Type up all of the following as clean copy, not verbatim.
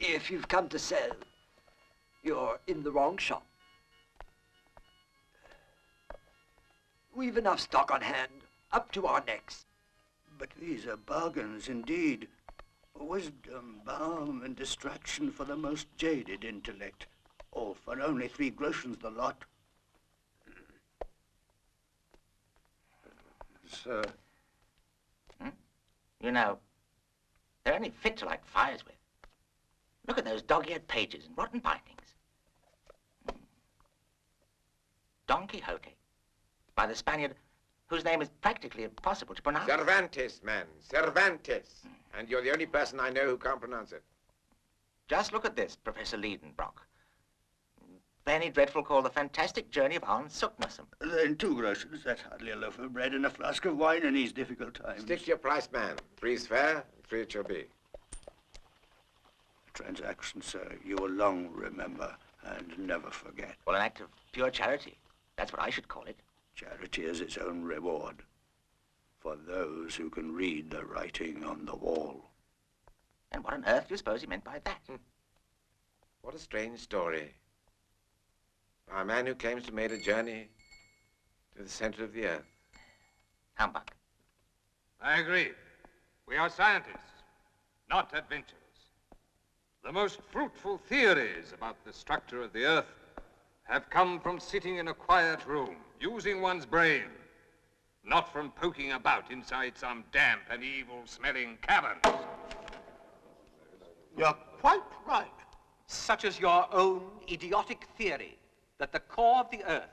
If you've come to sell, you're in the wrong shop. We've enough stock on hand, up to our necks. But these are bargains indeed. Wisdom, balm, and distraction for the most jaded intellect. All for only 3 groschens the lot. Sir. You know, they're only fit to light fires with. Look at those dog-eared pages and rotten bindings. Don Quixote, by the Spaniard whose name is practically impossible to pronounce. Cervantes, man, Cervantes. And you're the only person I know who can't pronounce it. Just look at this, Professor Liedenbrock. Penny Dreadful called The Fantastic Journey of Arne Suknessum. Then 2 groschens, that's hardly a loaf of bread and a flask of wine in these difficult times. Stick to your price, man. 3's fair, and 3 it shall be. Transaction, sir, you will long remember and never forget. Well, an act of pure charity. That's what I should call it. Charity is its own reward for those who can read the writing on the wall. And what on earth do you suppose he meant by that? What a strange story. By a man who claims to have made a journey to the center of the earth. Humbug. I agree. We are scientists, not adventurers. The most fruitful theories about the structure of the earth have come from sitting in a quiet room, using one's brain, not from poking about inside some damp and evil-smelling caverns. You're quite right. Such as your own idiotic theory that the core of the earth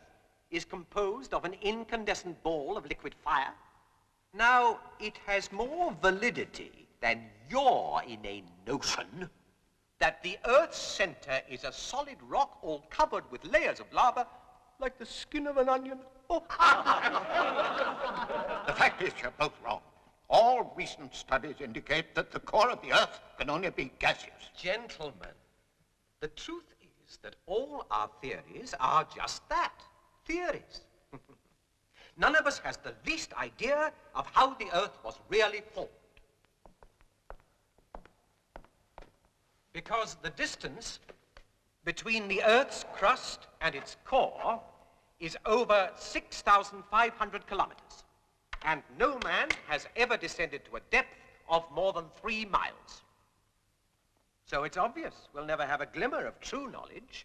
is composed of an incandescent ball of liquid fire. Now, it has more validity than your inane notion that the Earth's center is a solid rock all covered with layers of lava like the skin of an onion. Oh. The fact is, you're both wrong. All recent studies indicate that the core of the Earth can only be gaseous. Gentlemen, the truth is that all our theories are just that, theories. None of us has the least idea of how the Earth was really formed. Because the distance between the Earth's crust and its core is over 6,500 kilometers. And no man has ever descended to a depth of more than 3 miles. So it's obvious we'll never have a glimmer of true knowledge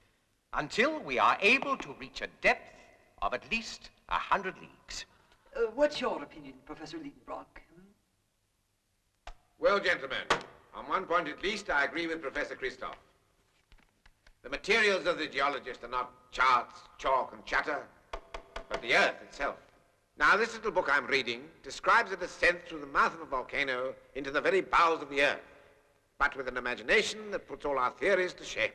until we are able to reach a depth of at least 100 leagues. What's your opinion, Professor Liedenbrock? Well, gentlemen, on one point at least, I agree with Professor Christoph. The materials of the geologist are not charts, chalk, and chatter, but the Earth itself. Now, this little book I'm reading describes a descent through the mouth of a volcano into the very bowels of the Earth, but with an imagination that puts all our theories to shame.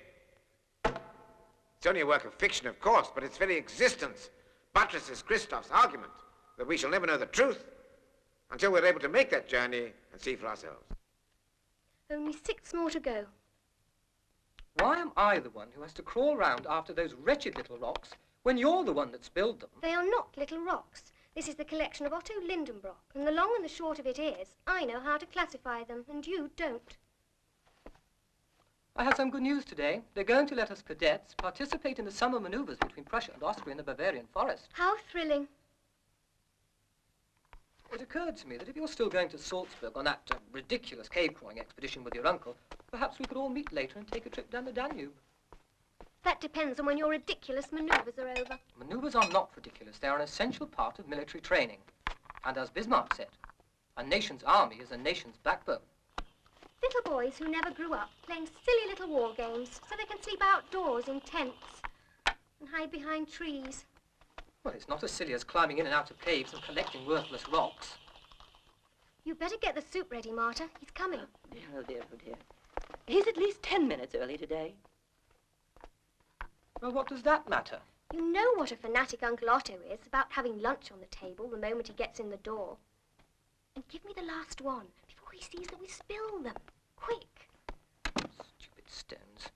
It's only a work of fiction, of course, but its very existence buttresses Christoph's argument that we shall never know the truth until we're able to make that journey and see for ourselves. Only 6 more to go. Why am I the one who has to crawl round after those wretched little rocks when you're the one that spilled them? They are not little rocks. This is the collection of Otto Lindenbrock, and the long and the short of it is, I know how to classify them, and you don't. I have some good news today. They're going to let us cadets participate in the summer maneuvers between Prussia and Austria in the Bavarian forest. How thrilling. It occurred to me that if you're still going to Salzburg on that ridiculous cave-crawling expedition with your uncle, perhaps we could all meet later and take a trip down the Danube. That depends on when your ridiculous manoeuvres are over. Manoeuvres are not ridiculous. They are an essential part of military training. And as Bismarck said, a nation's army is a nation's backbone. Little boys who never grew up playing silly little war games so they can sleep outdoors in tents and hide behind trees. Well, it's not as silly as climbing in and out of caves and collecting worthless rocks. You better get the soup ready, Marta. He's coming. Oh, dear, oh, dear. He's at least 10 minutes early today. Well, what does that matter? You know what a fanatic Uncle Otto is about having lunch on the table the moment he gets in the door. And give me the last one before he sees that we spill them. Quick. Stupid stones.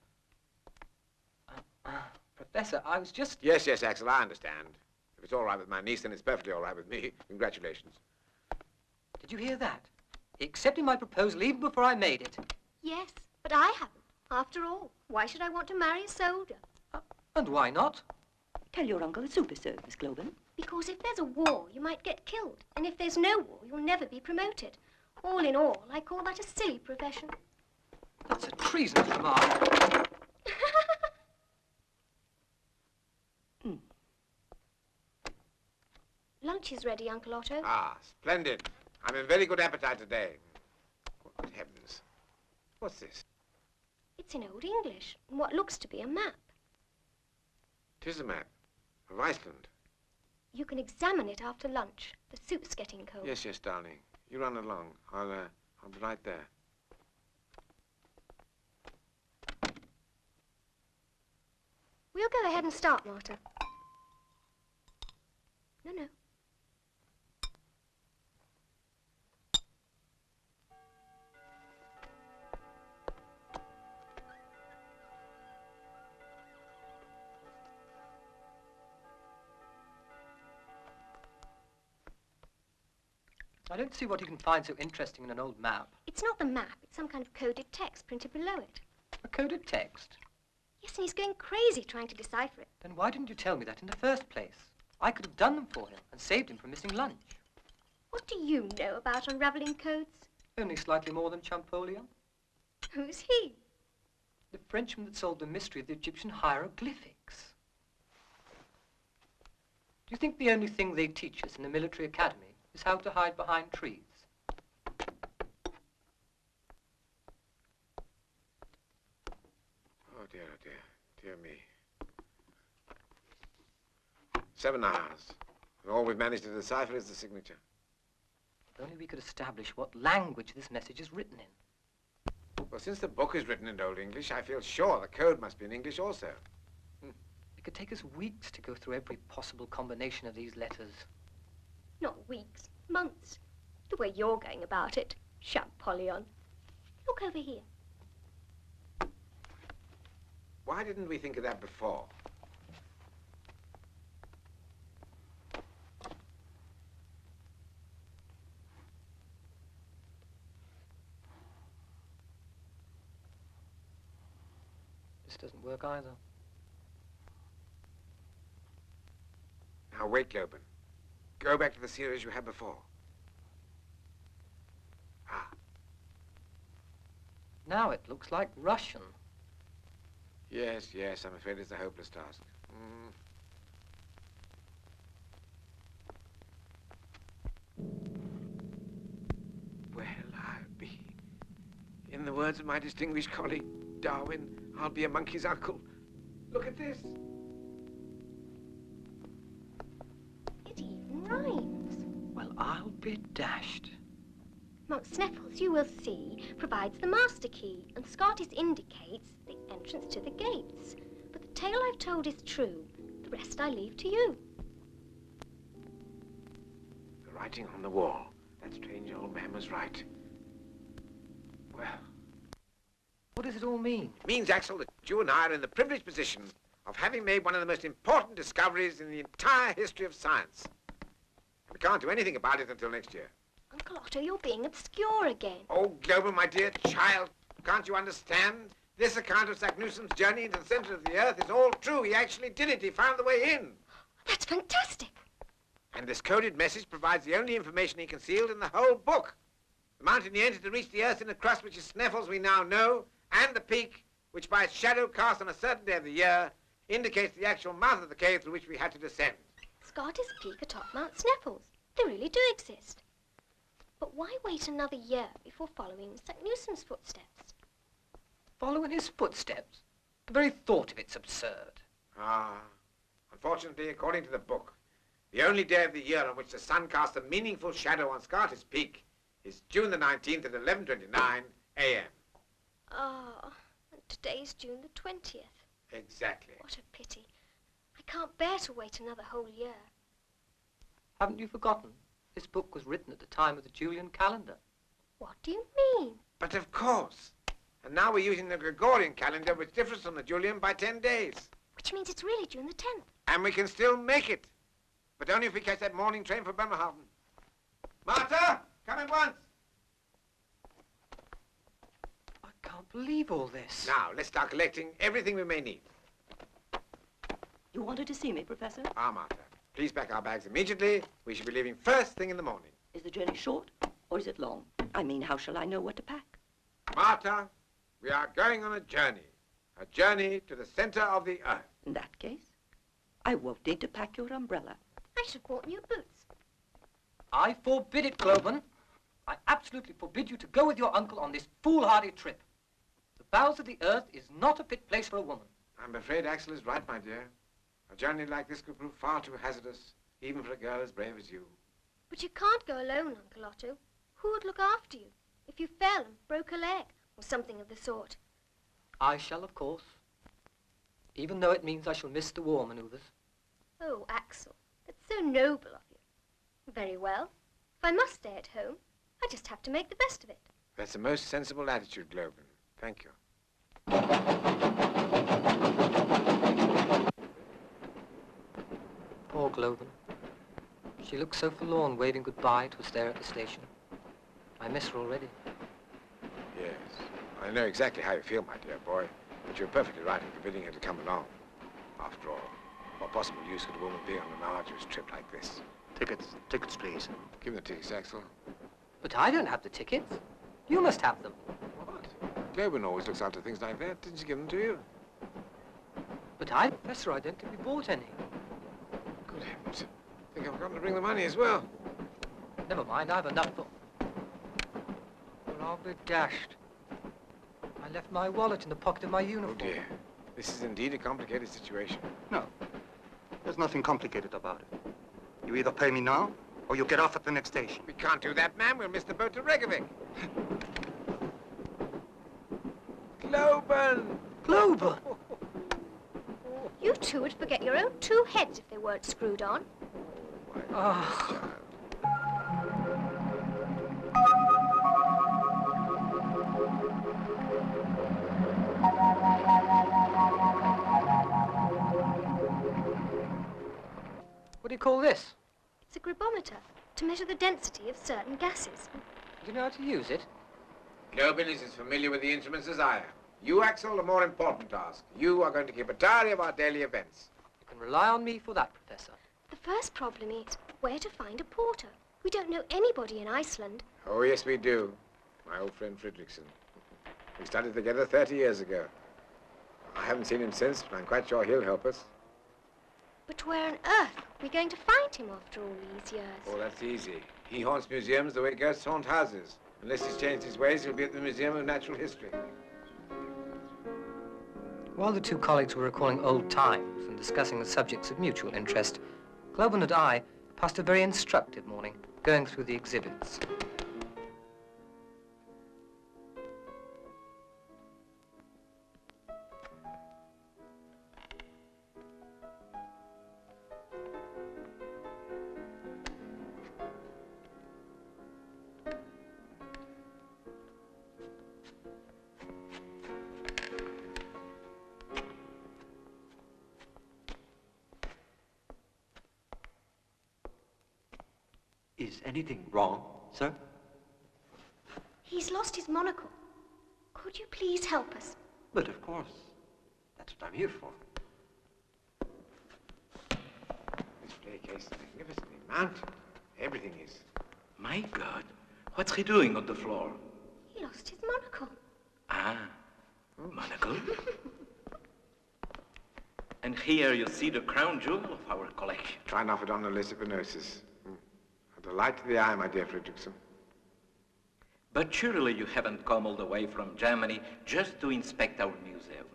Professor, I was just... Yes, Axel, I understand. If it's all right with my niece, then it's perfectly all right with me. Congratulations. Did you hear that? He accepted my proposal even before I made it. Yes, but I haven't. After all, why should I want to marry a soldier? And why not? Tell your uncle the soup is served, Miss Globin. Because if there's a war, you might get killed. And if there's no war, you'll never be promoted. All in all, I call that a silly profession. That's a treasonous remark. Lunch is ready, Uncle Otto. Ah, splendid. I'm in very good appetite today. Good heavens. What's this? It's in Old English, in what looks to be a map. 'Tis a map of Iceland. You can examine it after lunch. The soup's getting cold. Yes, yes, darling. You run along. I'll be right there. We'll go ahead and start, Martha. No. I don't see what you can find so interesting in an old map. It's not the map. It's some kind of coded text printed below it. A coded text? Yes, and he's going crazy trying to decipher it. Then why didn't you tell me that in the first place? I could have done them for him and saved him from missing lunch. What do you know about unraveling codes? Only slightly more than Champollion. Who's he? The Frenchman that solved the mystery of the Egyptian hieroglyphics. Do you think the only thing they teach us in the military academy is how to hide behind trees? Oh, dear, dear me. 7 hours. And all we've managed to decipher is the signature. If only we could establish what language this message is written in. Well, since the book is written in Old English, I feel sure the code must be in English also. It could take us weeks to go through every possible combination of these letters. Not weeks, months. The way you're going about it, Champollion. Look over here. Why didn't we think of that before? This doesn't work either. Now wait, Globin. Go back to the series you had before. Ah. Now it looks like Russian. Yes, I'm afraid it's a hopeless task. Well, I'll be. In the words of my distinguished colleague, Darwin, I'll be a monkey's uncle. Look at this. It even rhymes. Well, I'll be dashed. Monk Sneffels, you will see, provides the master key, and Scottis indicates the entrance to the gates. But the tale I've told is true. The rest I leave to you. The writing on the wall. That strange old man was right. Well, what does it all mean? it means, Axel, that you and I are in the privileged position of having made one of the most important discoveries in the entire history of science. We can't do anything about it until next year. Uncle Otto, you're being obscure again. Oh, Globin, my dear child, can't you understand? This account of Saknussemm's journey into the center of the Earth is all true. He actually did it. He found the way in. That's fantastic. And this coded message provides the only information he concealed in the whole book. The mountain he entered to reach the Earth in a crust which is Sneffels we now know, and the peak, which by its shadow cast on a certain day of the year, indicates the actual mouth of the cave through which we had to descend. Scottis Peak atop Mount Sneffels. They really do exist. But why wait another year before following Saknussemm's footsteps? Follow in his footsteps? The very thought of it's absurd. Ah, unfortunately, according to the book, the only day of the year on which the sun casts a meaningful shadow on Scottis Peak is June the 19th at 11:29 a.m. Ah, and today's June the 20th. Exactly. What a pity. I can't bear to wait another whole year. Haven't you forgotten? This book was written at the time of the Julian calendar. What do you mean? But of course. And now we're using the Gregorian calendar, which differs from the Julian by 10 days. Which means it's really June the 10th. And we can still make it. But only if we catch that morning train for Bremerhaven. Martha, come at once. I can't believe all this. Now, let's start collecting everything we may need. You wanted to see me, Professor? Ah, Martha, please pack our bags immediately. We should be leaving first thing in the morning. Is the journey short or is it long? I mean, how shall I know what to pack? Martha, we are going on a journey to the center of the earth. In that case, I won't need to pack your umbrella. I should have bought new boots. I forbid it, Globan. I absolutely forbid you to go with your uncle on this foolhardy trip. The bowels of the earth is not a fit place for a woman. I'm afraid Axel is right, my dear. A journey like this could prove far too hazardous, even for a girl as brave as you. But you can't go alone, Uncle Otto. Who would look after you if you fell and broke a leg or something of the sort? I shall, of course. Even though it means I shall miss the war manoeuvres. Oh, Axel, that's so noble of you. Very well. If I must stay at home, I just have to make the best of it. That's the most sensible attitude, Globan. Thank you. Poor Globan. She looks so forlorn waving goodbye to us there at the station. I miss her already. Yes. I know exactly how you feel, my dear boy, but you're perfectly right in forbidding her to come along. After all, what possible use could a woman be on an arduous trip like this? Tickets, please. Give them the tickets, Axel. But I don't have the tickets. You must have them. What? Globan always looks after things like that. Didn't she give them to you? But Professor, I don't think we bought any. Good heavens. I think I've forgotten to bring the money as well. Never mind, I have enough for... Well, I'll be dashed. I left my wallet in the pocket of my uniform. Oh, dear. This is indeed a complicated situation. No, there's nothing complicated about it. You either pay me now, or you get off at the next station. We can't do that, ma'am. We'll miss the boat to Reykjavik. Globan! Globan! You two would forget your own two heads if they weren't screwed on. Ah. What do you call this? It's a grabometer to measure the density of certain gases. Do you know how to use it? Globan is as familiar with the instruments as I am. You, Axel, a more important task. You are going to keep a diary of our daily events. You can rely on me for that, Professor. The first problem is where to find a porter. We don't know anybody in Iceland. Oh, yes, we do. My old friend Fredrickson. We studied together 30 years ago. I haven't seen him since, but I'm quite sure he'll help us. But where on earth are we going to find him after all these years? Oh, that's easy. He haunts museums the way ghosts haunt houses. Unless he's changed his ways, he'll be at the Museum of Natural History. While the two colleagues were recalling old times and discussing the subjects of mutual interest, Globan and I passed a very instructive morning going through the exhibits. Is anything wrong, sir? He's lost his monocle. Could you please help us? But of course. That's what I'm here for. This staircase is magnificently mounted. Everything is. My God, what's he doing on the floor? He lost his monocle. Ah, monocle. And here you see the crown jewel of our collection. Trinophodonolus venosus. A delight to the eye, my dear Fredrickson. But surely you haven't come all the way from Germany just to inspect our museum.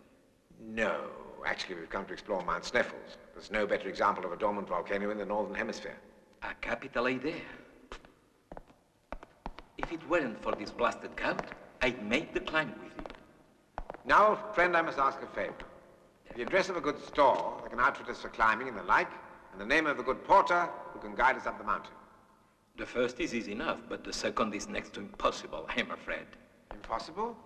No, actually we've come to explore Mount Sneffels. There's no better example of a dormant volcano in the Northern Hemisphere. A capital idea. If it weren't for this blasted gout, I'd make the climb with you. Now, friend, I must ask a favor. The address of a good store that can outfit us for climbing and the like, and the name of a good porter who can guide us up the mountain. The first is easy enough, but the second is next to impossible, I'm afraid. Impossible?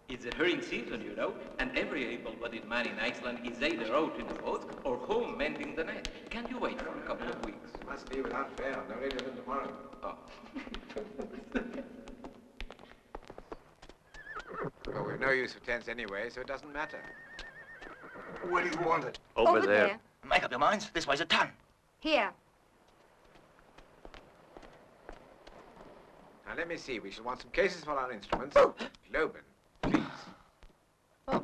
It's the herring season, you know, and every able-bodied man in Iceland is either out in the boat or home mending the net. Can't you wait for a couple of weeks? Must be without fail. No later than tomorrow. Oh. Well, we've no no use for tents anyway, so it doesn't matter. Where do you want it? Over there. Make up your minds. This way's a ton. Here. Now, let me see. We shall want some cases for our instruments. Globen, please. Oh,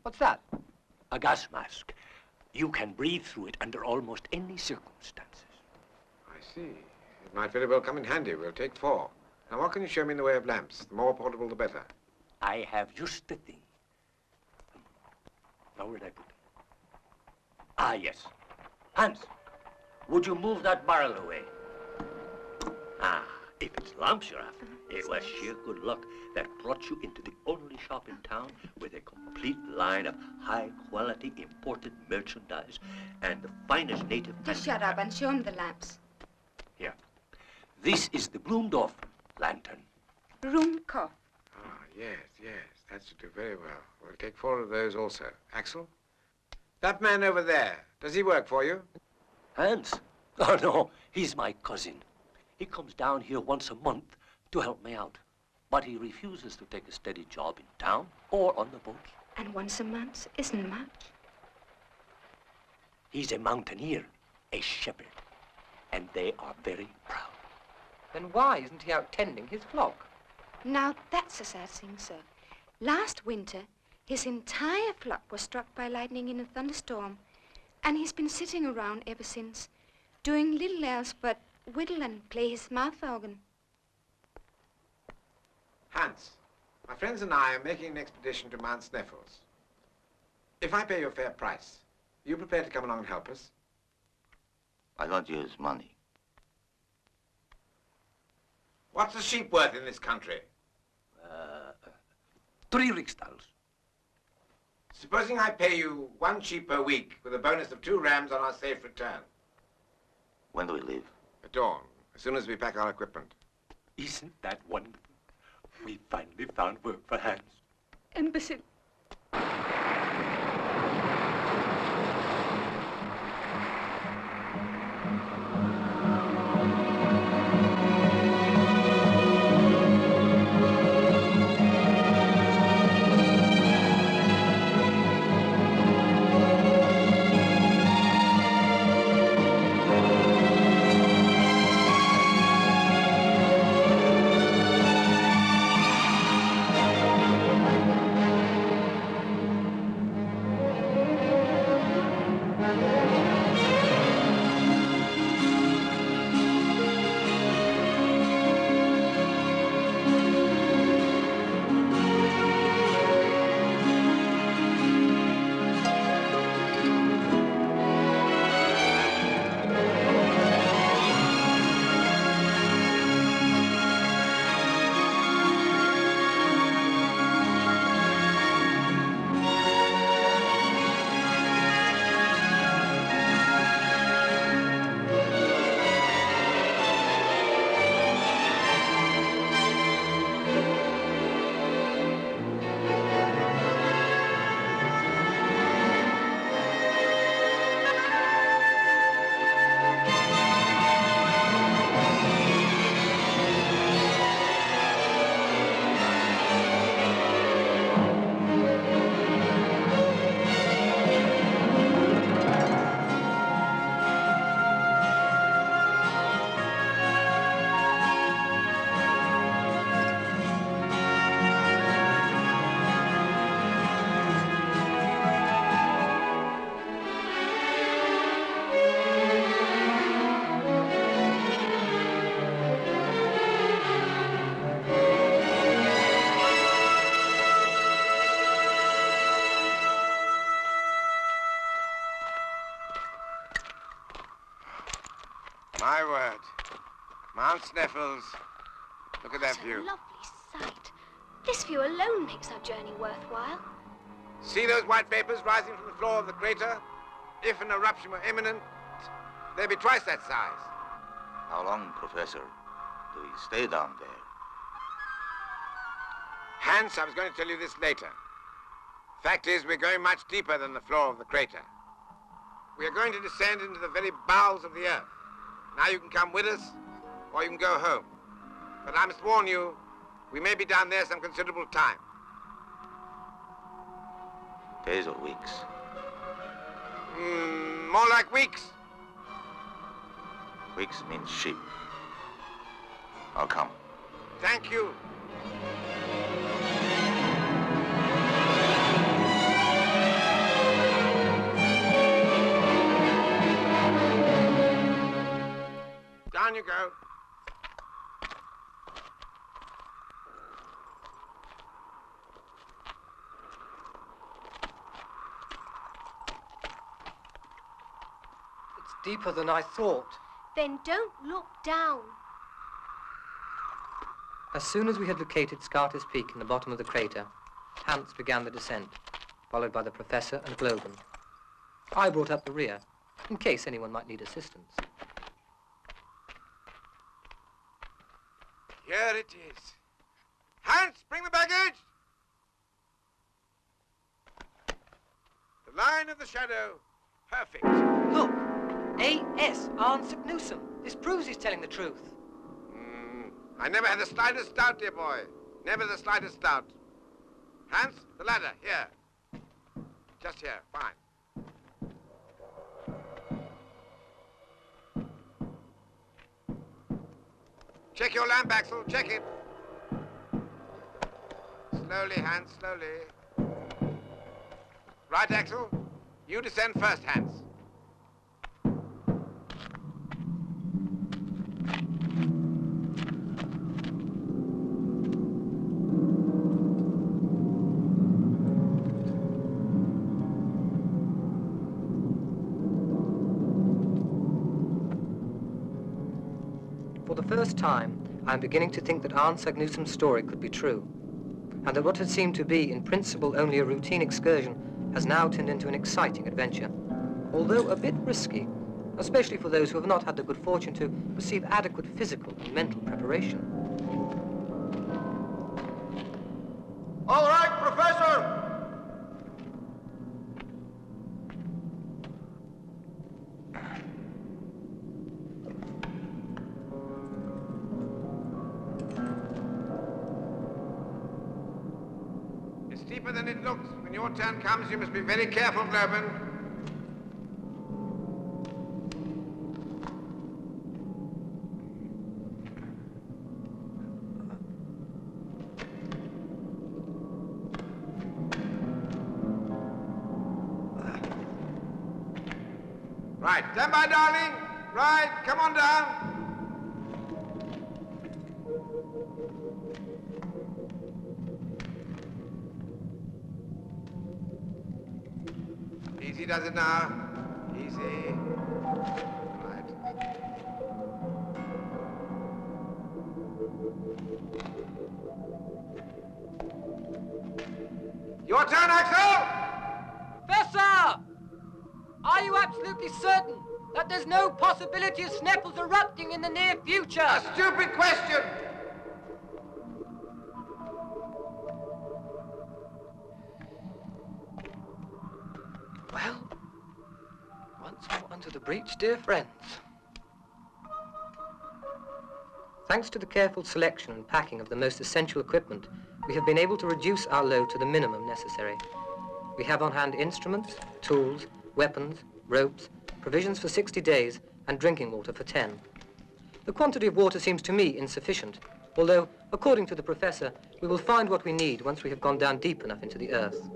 what's that? A gas mask. You can breathe through it under almost any circumstances. I see. It might very well come in handy. We'll take 4. Now, what can you show me in the way of lamps? The more portable, the better. I have just the thing. Now, where did I put them? Ah, yes. Hans, would you move that barrel away? Ah, if it's lamps you're after, it was sheer good luck that brought you into the only shop in town with a complete line of high-quality imported merchandise and the finest native... Just shut up and show him the lamps. Here. This is the Blumdorf lantern. Rumkopf. Ah, yes, yes. That should do very well. We'll take 4 of those also. Axel? That man over there, does he work for you? Hans? Oh, no, he's my cousin. He comes down here once a month to help me out. But he refuses to take a steady job in town or on the boats. And once a month isn't much. He's a mountaineer, a shepherd, and they are very proud. Then why isn't he out tending his flock? Now, that's a sad thing, sir. Last winter, his entire flock was struck by lightning in a thunderstorm, and he's been sitting around ever since, doing little else but whittle and play his mouth organ. Hans, my friends and I are making an expedition to Mount Sneffels. If I pay you a fair price, are you prepared to come along and help us? I don't use money. What's a sheep worth in this country? 3 riksdals. Supposing I pay you 1 sheep per week with a bonus of 2 rams on our safe return. When do we leave? At dawn, as soon as we pack our equipment. Isn't that wonderful? We finally found work for Hans. Imbecile. My word. Mount Sneffels. Look at that What a view. lovely sight. This view alone makes our journey worthwhile. See those white vapors rising from the floor of the crater? If an eruption were imminent, they'd be twice that size. How long, Professor, do we stay down there? Hans, I was going to tell you this later. Fact is, we're going much deeper than the floor of the crater. We are going to descend into the very bowels of the earth. Now you can come with us, or you can go home. But I must warn you, we may be down there some considerable time. Days or weeks? More like weeks. Weeks means sheep. I'll come. Thank you. Down you go. It's deeper than I thought. Then don't look down. As soon as we had located Scarter's Peak in the bottom of the crater, Hans began the descent, followed by the Professor and Globen. I brought up the rear, in case anyone might need assistance. Here it is. Hans, bring the baggage! The line of the shadow. Perfect. Look! A.S. Arnsick Newsom. This proves he's telling the truth. I never had the slightest doubt, dear boy. Never the slightest doubt. Hans, the ladder, here. Just here, fine. Check your lamp, Axel, check it. Slowly, Hans, slowly. Right, Axel? You descend first, Hans. For the first time, I am beginning to think that Arnsick Newsom's story could be true, and that what had seemed to be, in principle, only a routine excursion has now turned into an exciting adventure, although a bit risky, especially for those who have not had the good fortune to receive adequate physical and mental preparation. All right, Professor! It's steeper than it looks. When your turn comes, you must be very careful, Globen. Right, stand by, darling. Right, come on down. Easy does it now. Easy. Right. Your turn, Axel! Professor! Are you absolutely certain that there's no possibility of Snapples erupting in the near future? A stupid question! Well, once more under the breach, dear friends. Thanks to the careful selection and packing of the most essential equipment, we have been able to reduce our load to the minimum necessary. We have on hand instruments, tools, weapons, ropes, provisions for 60 days, and drinking water for 10. The quantity of water seems to me insufficient, although, according to the professor, we will find what we need once we have gone down deep enough into the earth.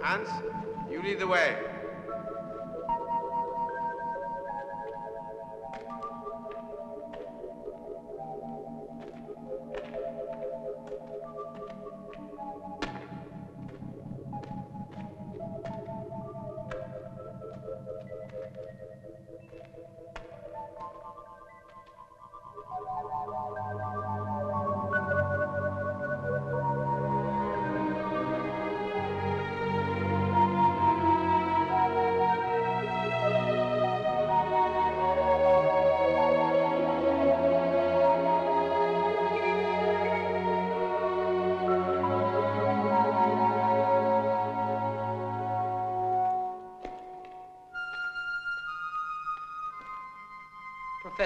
Hans, you lead the way.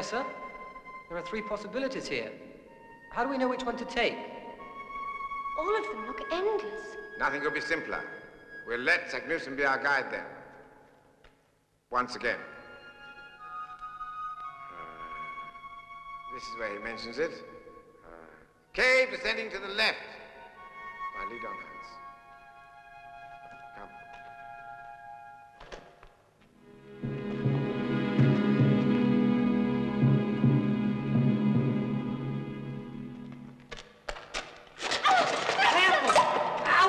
Professor. There are 3 possibilities here. How do we know which one to take? All of them look endless. Nothing could be simpler. We'll let Saknussemm be our guide then. Once again. This is where he mentions it. Cave descending to the left. Right, lead on, Hans. Come.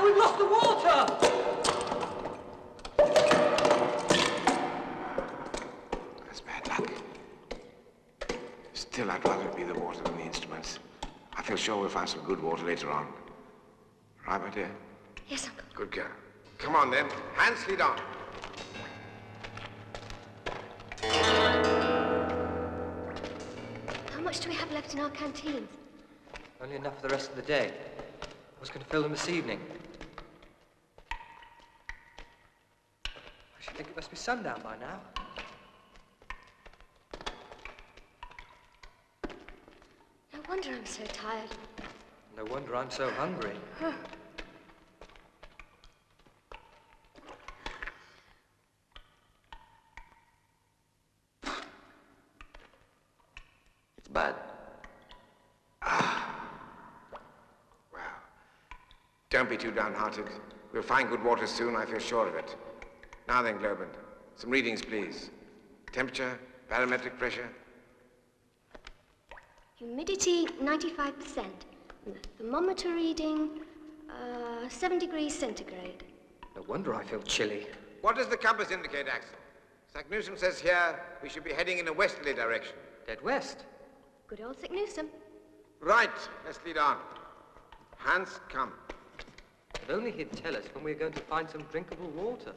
We've lost the water! That's bad luck. Still, I'd rather it be the water than the instruments. I feel sure we'll find some good water later on. Right, my dear? Yes, Uncle. Good girl. Come on, then. Hans, lead on. How much do we have left in our canteens? Only enough for the rest of the day. I was going to fill them this evening. I should think it must be sundown by now. No wonder I'm so tired. No wonder I'm so hungry. It's bad. Well, don't be too downhearted. We'll find good water soon, I feel sure of it. Now then, Globin, some readings, please. Temperature, barometric pressure. Humidity, 95%. And the thermometer reading, 7 degrees centigrade. No wonder I feel chilly. What does the compass indicate, Axel? Saknussemm says here we should be heading in a westerly direction. Dead west. Good old Saknussemm. Right, let's lead on. Hans, come. If only he'd tell us when we're going to find some drinkable water.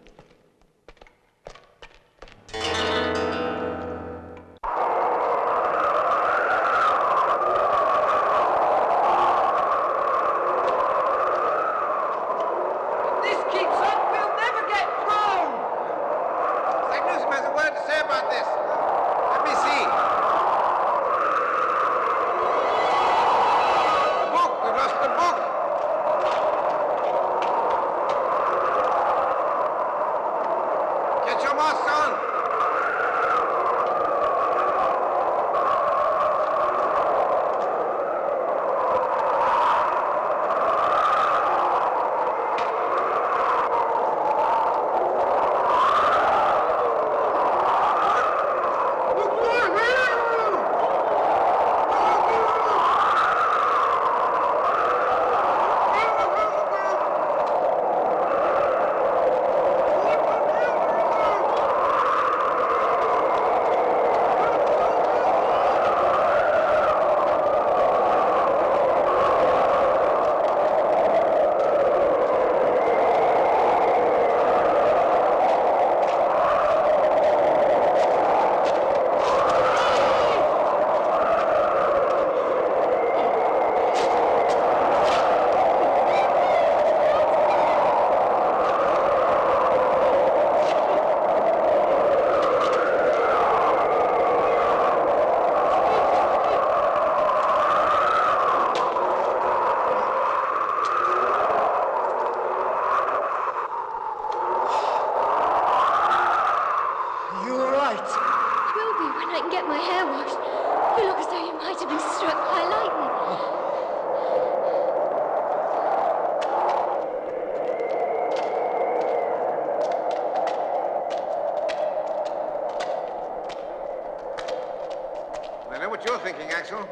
You're thinking, Axel.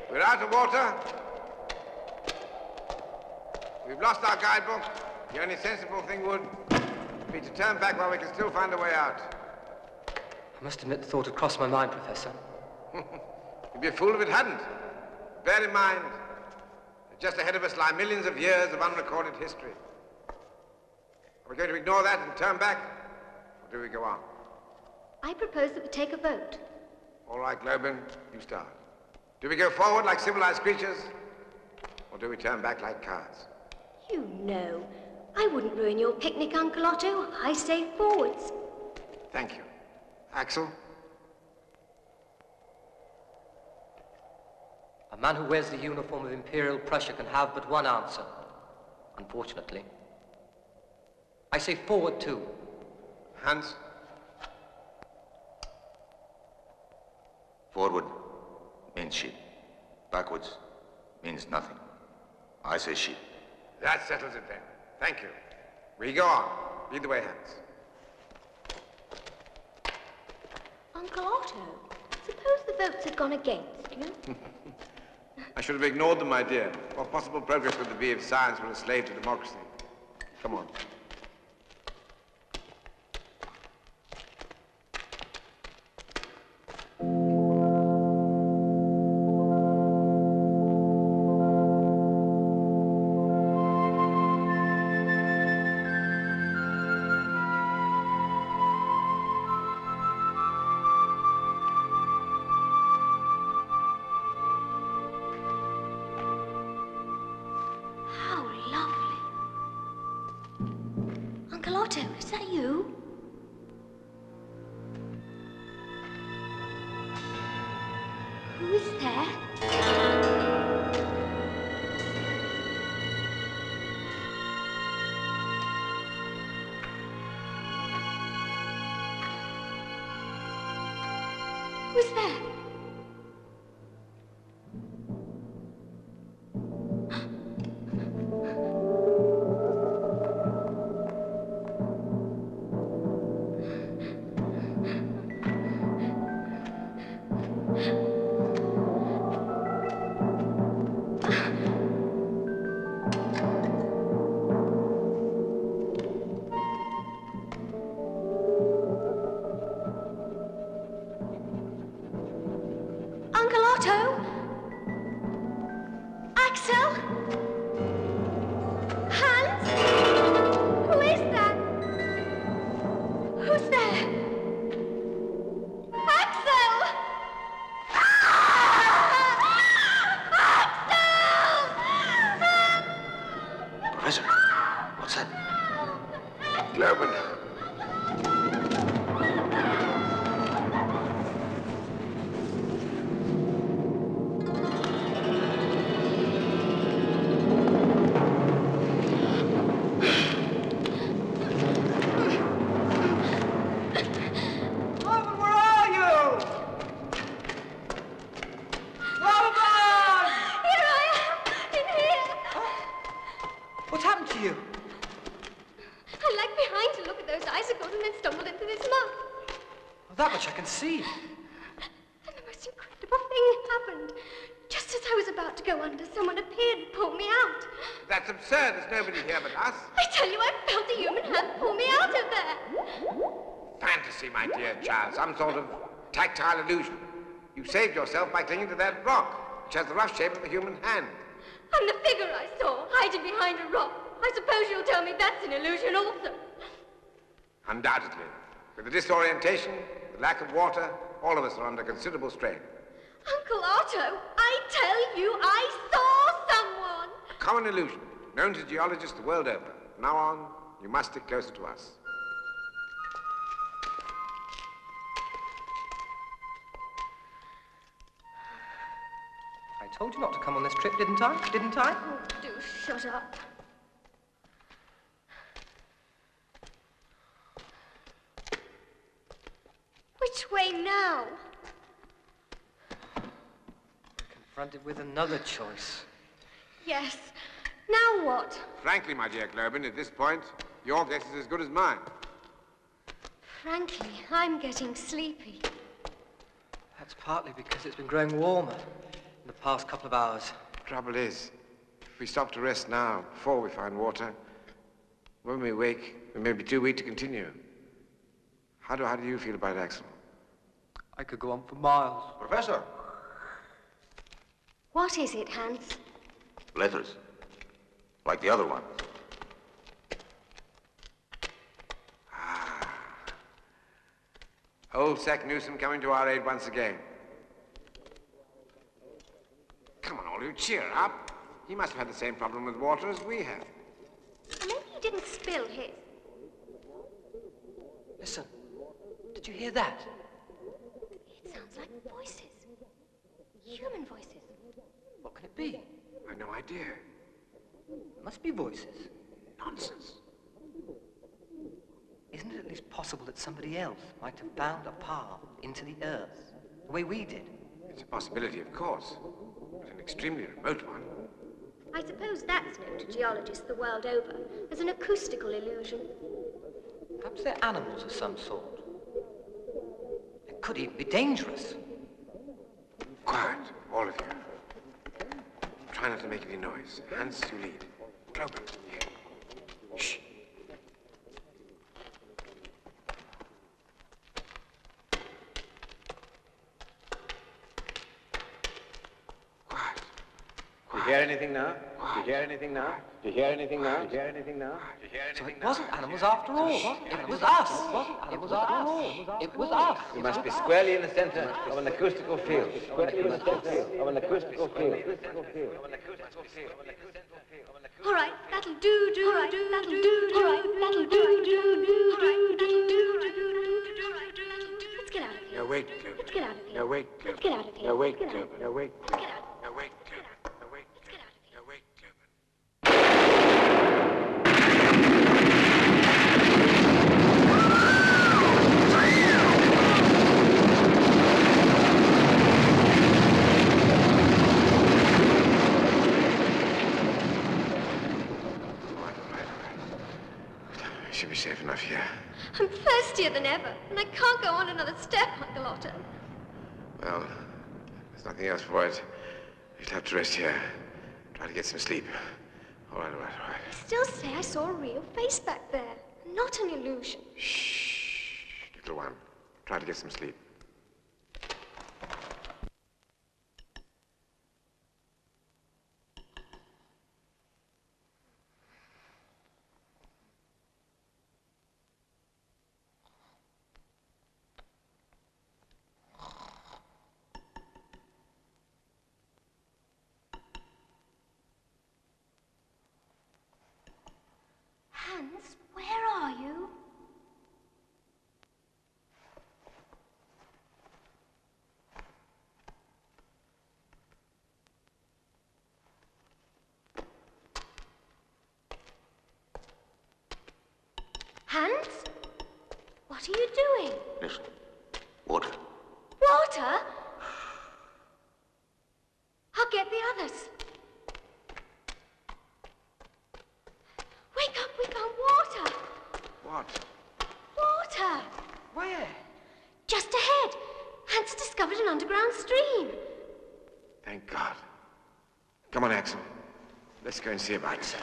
We're out of water. We've lost our guidebook. The only sensible thing would be to turn back while we can still find a way out. I must admit the thought had crossed my mind, Professor. You'd be a fool if it hadn't. Bear in mind that just ahead of us lie millions of years of unrecorded history. Are we going to ignore that and turn back, or do we go on? I propose that we take a vote. All right, Globin, you start. Do we go forward like civilized creatures, or do we turn back like cowards? You know, I wouldn't ruin your picnic, Uncle Otto. I say forwards. Thank you. Axel? A man who wears the uniform of Imperial Prussia can have but one answer, unfortunately. I say forward two. Hans? Forward means sheep. Backwards means nothing. I say sheep. That settles it then. Thank you. We go on. Lead the way, Hans. Uncle Otto, suppose the votes had gone against you? I should have ignored them, my dear. What possible progress would there be if science were a slave to democracy? Come on. Uncle Otto, is that you? Who is there? Who's there? Uncle Otto? Axel? Hans? Who is that? Who's there? Axel! Professor, what's that? Globin. What's happened to you? I lagged behind to look at those icicles and then stumbled into this mud. Well, that much I can see. And the most incredible thing happened. Just as I was about to go under, someone appeared and pulled me out. That's absurd. There's nobody here but us. I tell you, I felt a human hand pull me out of there. Fantasy, my dear child. Some sort of tactile illusion. You saved yourself by clinging to that rock, which has the rough shape of a human hand. And the figure I saw, hiding behind a rock. I suppose you'll tell me that's an illusion also. Undoubtedly. With the disorientation, the lack of water, all of us are under considerable strain. Uncle Otto, I tell you, I saw someone. A common illusion, known to geologists the world over. From now on, you must stick closer to us. I told you not to come on this trip, didn't I? Didn't I? Oh, do shut up. Which way now? We're confronted with another choice. Yes. Now what? Frankly, my dear Globin, at this point, your guess is as good as mine. Frankly, I'm getting sleepy. That's partly because it's been growing warmer in the past couple of hours. Trouble is, if we stop to rest now, before we find water, when we wake, we may be too weak to continue. How do you feel about it, Axel? I could go on for miles. Professor! What is it, Hans? Letters. Like the other one. Old Sack Newsom coming to our aid once again. Come on, all you, cheer up. He must have had the same problem with water as we have. Maybe he didn't spill his. Listen, did you hear that? It sounds like voices. Human voices. What can it be? I've no idea. It must be voices. Nonsense. Isn't it at least possible that somebody else might have found a path into the Earth, the way we did? It's a possibility, of course, but an extremely remote one. I suppose that's known to geologists the world over as an acoustical illusion. Perhaps they're animals of some sort. It could even be dangerous. Quiet, all of you. Try not to make any noise. Hans, you lead. Clover, here. Shh. Do you hear anything now? Do you hear anything now? Do you hear anything now? Do you hear anything now? Do you hear So anything it wasn't animals after all. It was us. It was us. It was us. You must be squarely in the center of an acoustical field. Of an acoustical field. All right, that'll do, do, all right, that'll do, all right, that'll do, do, all right, that'll do, let's get out of here. No, wait, Clover. Let's get out of here. No, wait, Clover. Let's get out of here. No, wait, Let's get out Clover. of No, wait, Let's get Clover. out. No, wait, Clover. No, wait, Clover. No, wait, Clover. We should be safe enough here. I'm thirstier than ever, and I can't go on another step, Uncle Otto. Well, there's nothing else for it. You'll have to rest here. Try to get some sleep. All right, all right, all right. I still say I saw a real face back there, not an illusion. Shh, little one. Try to get some sleep. Hans, where are you? Hans? What are you doing? Listen. Water. Water? I'll get the others. Wake up, we found water. What? Water. Where? Just ahead. Hans discovered an underground stream. Thank God. Come on, Axel. Let's go and see about it.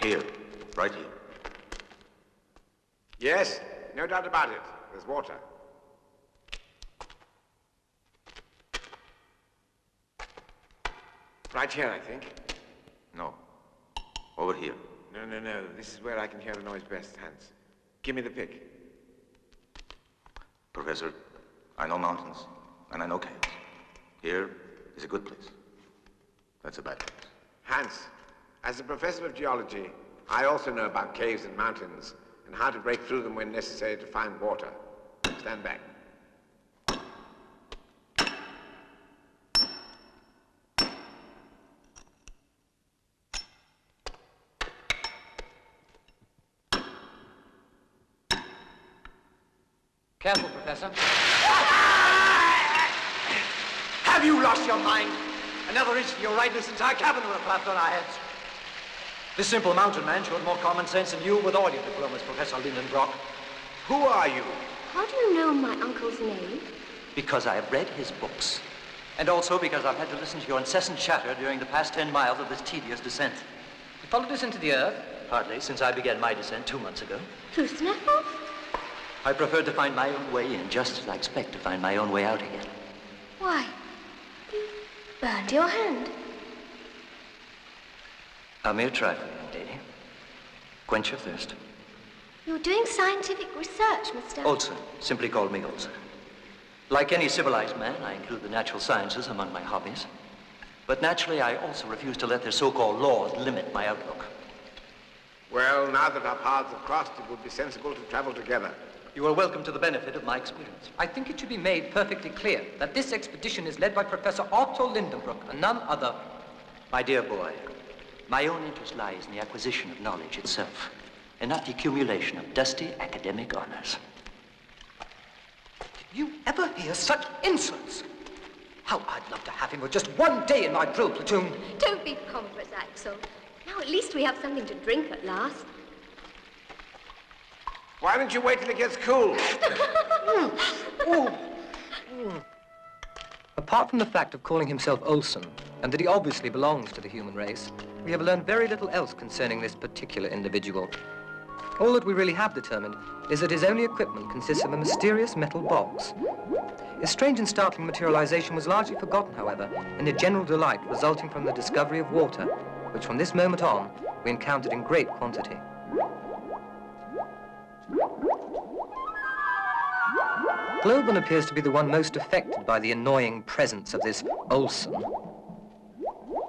Here. Right here. Yes, no doubt about it. There's water. Right here, I think. No. Over here. No, no, no. This is where I can hear the noise best, Hans. Give me the pick. Professor, I know mountains, and I know caves. Here is a good place. That's a bad place. Hans, as a professor of geology, I also know about caves and mountains and how to break through them when necessary to find water. Stand back. Careful, Professor. Have you lost your mind? Another inch to your right, this entire cabin would have collapsed on our heads. This simple mountain man showed more common sense than you with all your diplomas, Professor Lindenbrock. Who are you? How do you know my uncle's name? Because I have read his books. And also because I've had to listen to your incessant chatter during the past 10 miles of this tedious descent. You followed us into the Earth? Hardly, since I began my descent 2 months ago. Through Snaffle? I prefer to find my own way in, just as I expect to find my own way out again. Why? You burned your hand. A mere trifle, young lady. Quench your thirst. You're doing scientific research, Mr. Olson, simply call me Olson. Like any civilized man, I include the natural sciences among my hobbies. But naturally, I also refuse to let their so-called laws limit my outlook. Well, now that our paths have crossed, it would be sensible to travel together. You are welcome to the benefit of my experience. I think it should be made perfectly clear that this expedition is led by Professor Otto Lindenbrook and none other. My dear boy, my own interest lies in the acquisition of knowledge itself, and not the accumulation of dusty academic honors. Did you ever hear such insolence? How I'd love to have him with just one day in my drill platoon. Don't be pompous, Axel. Now at least we have something to drink at last. Why don't you wait till it gets cool? Apart from the fact of calling himself Olsen, and that he obviously belongs to the human race, we have learned very little else concerning this particular individual. All that we really have determined is that his only equipment consists of a mysterious metal box. His strange and startling materialization was largely forgotten, however, in the general delight resulting from the discovery of water, which from this moment on, we encountered in great quantity. Globan appears to be the one most affected by the annoying presence of this Olsen.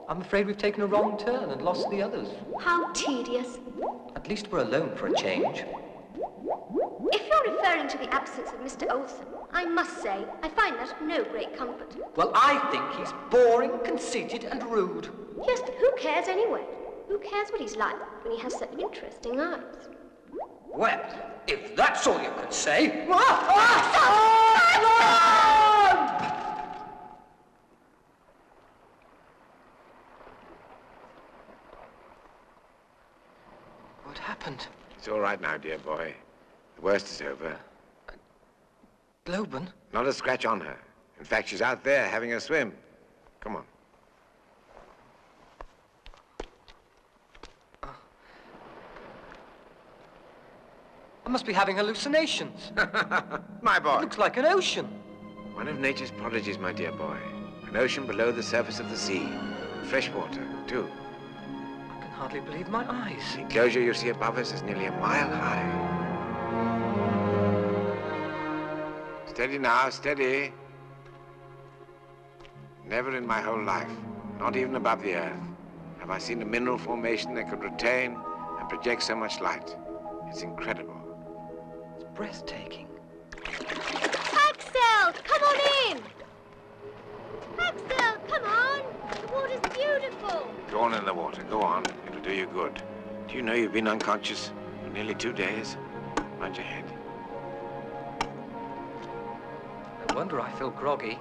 I'm afraid we've taken a wrong turn and lost the others. How tedious. At least we're alone for a change. If you're referring to the absence of Mr. Olsen, I must say, I find that of no great comfort. Well, I think he's boring, conceited, and rude. Yes, but who cares anyway? Who cares what he's like when he has such interesting eyes? Well, if that's all you could say... What happened? It's all right now, dear boy. The worst is over. Globan? Not a scratch on her. In fact, she's out there having a swim. Come on. I must be having hallucinations. My boy. It looks like an ocean. One of nature's prodigies, my dear boy. An ocean below the surface of the sea. Fresh water, too. I can hardly believe my eyes. The enclosure you see above us is nearly a mile high. Steady now, steady. Never in my whole life, not even above the earth, have I seen a mineral formation that could retain and project so much light. It's incredible. It's breathtaking. Axel, come on in! Axel, come on! The water's beautiful! Go on in the water, go on. It'll do you good. Do you know you've been unconscious for nearly 2 days? Mind your head. No wonder I feel groggy.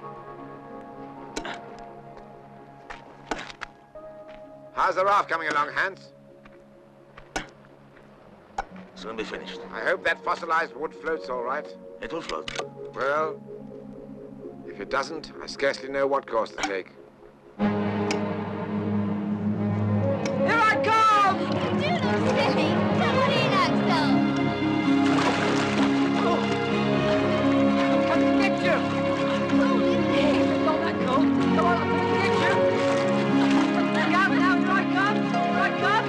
How's the raft coming along, Hans? Soon be finished. I hope that fossilized wood floats all right. It will float. Well, if it doesn't, I scarcely know what course to take. Here I come! Do look silly! Come on in, Axel! I'm coming to get you! Cold, isn't it? It's not that cold. Come on, I'm coming to get you! Look out now, here I come! Here I come!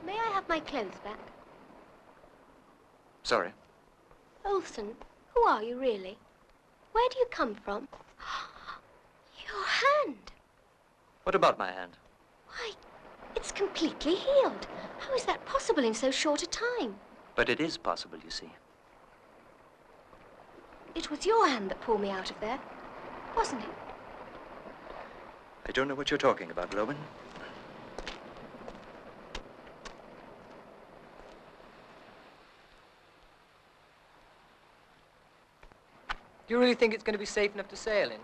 May I have my clothes back? Sorry. Olsen, who are you really? Where do you come from? Your hand! What about my hand? Why, it's completely healed. How is that possible in so short a time? But it is possible, you see. It was your hand that pulled me out of there, wasn't it? I don't know what you're talking about, Globan. Do you really think it's going to be safe enough to sail in?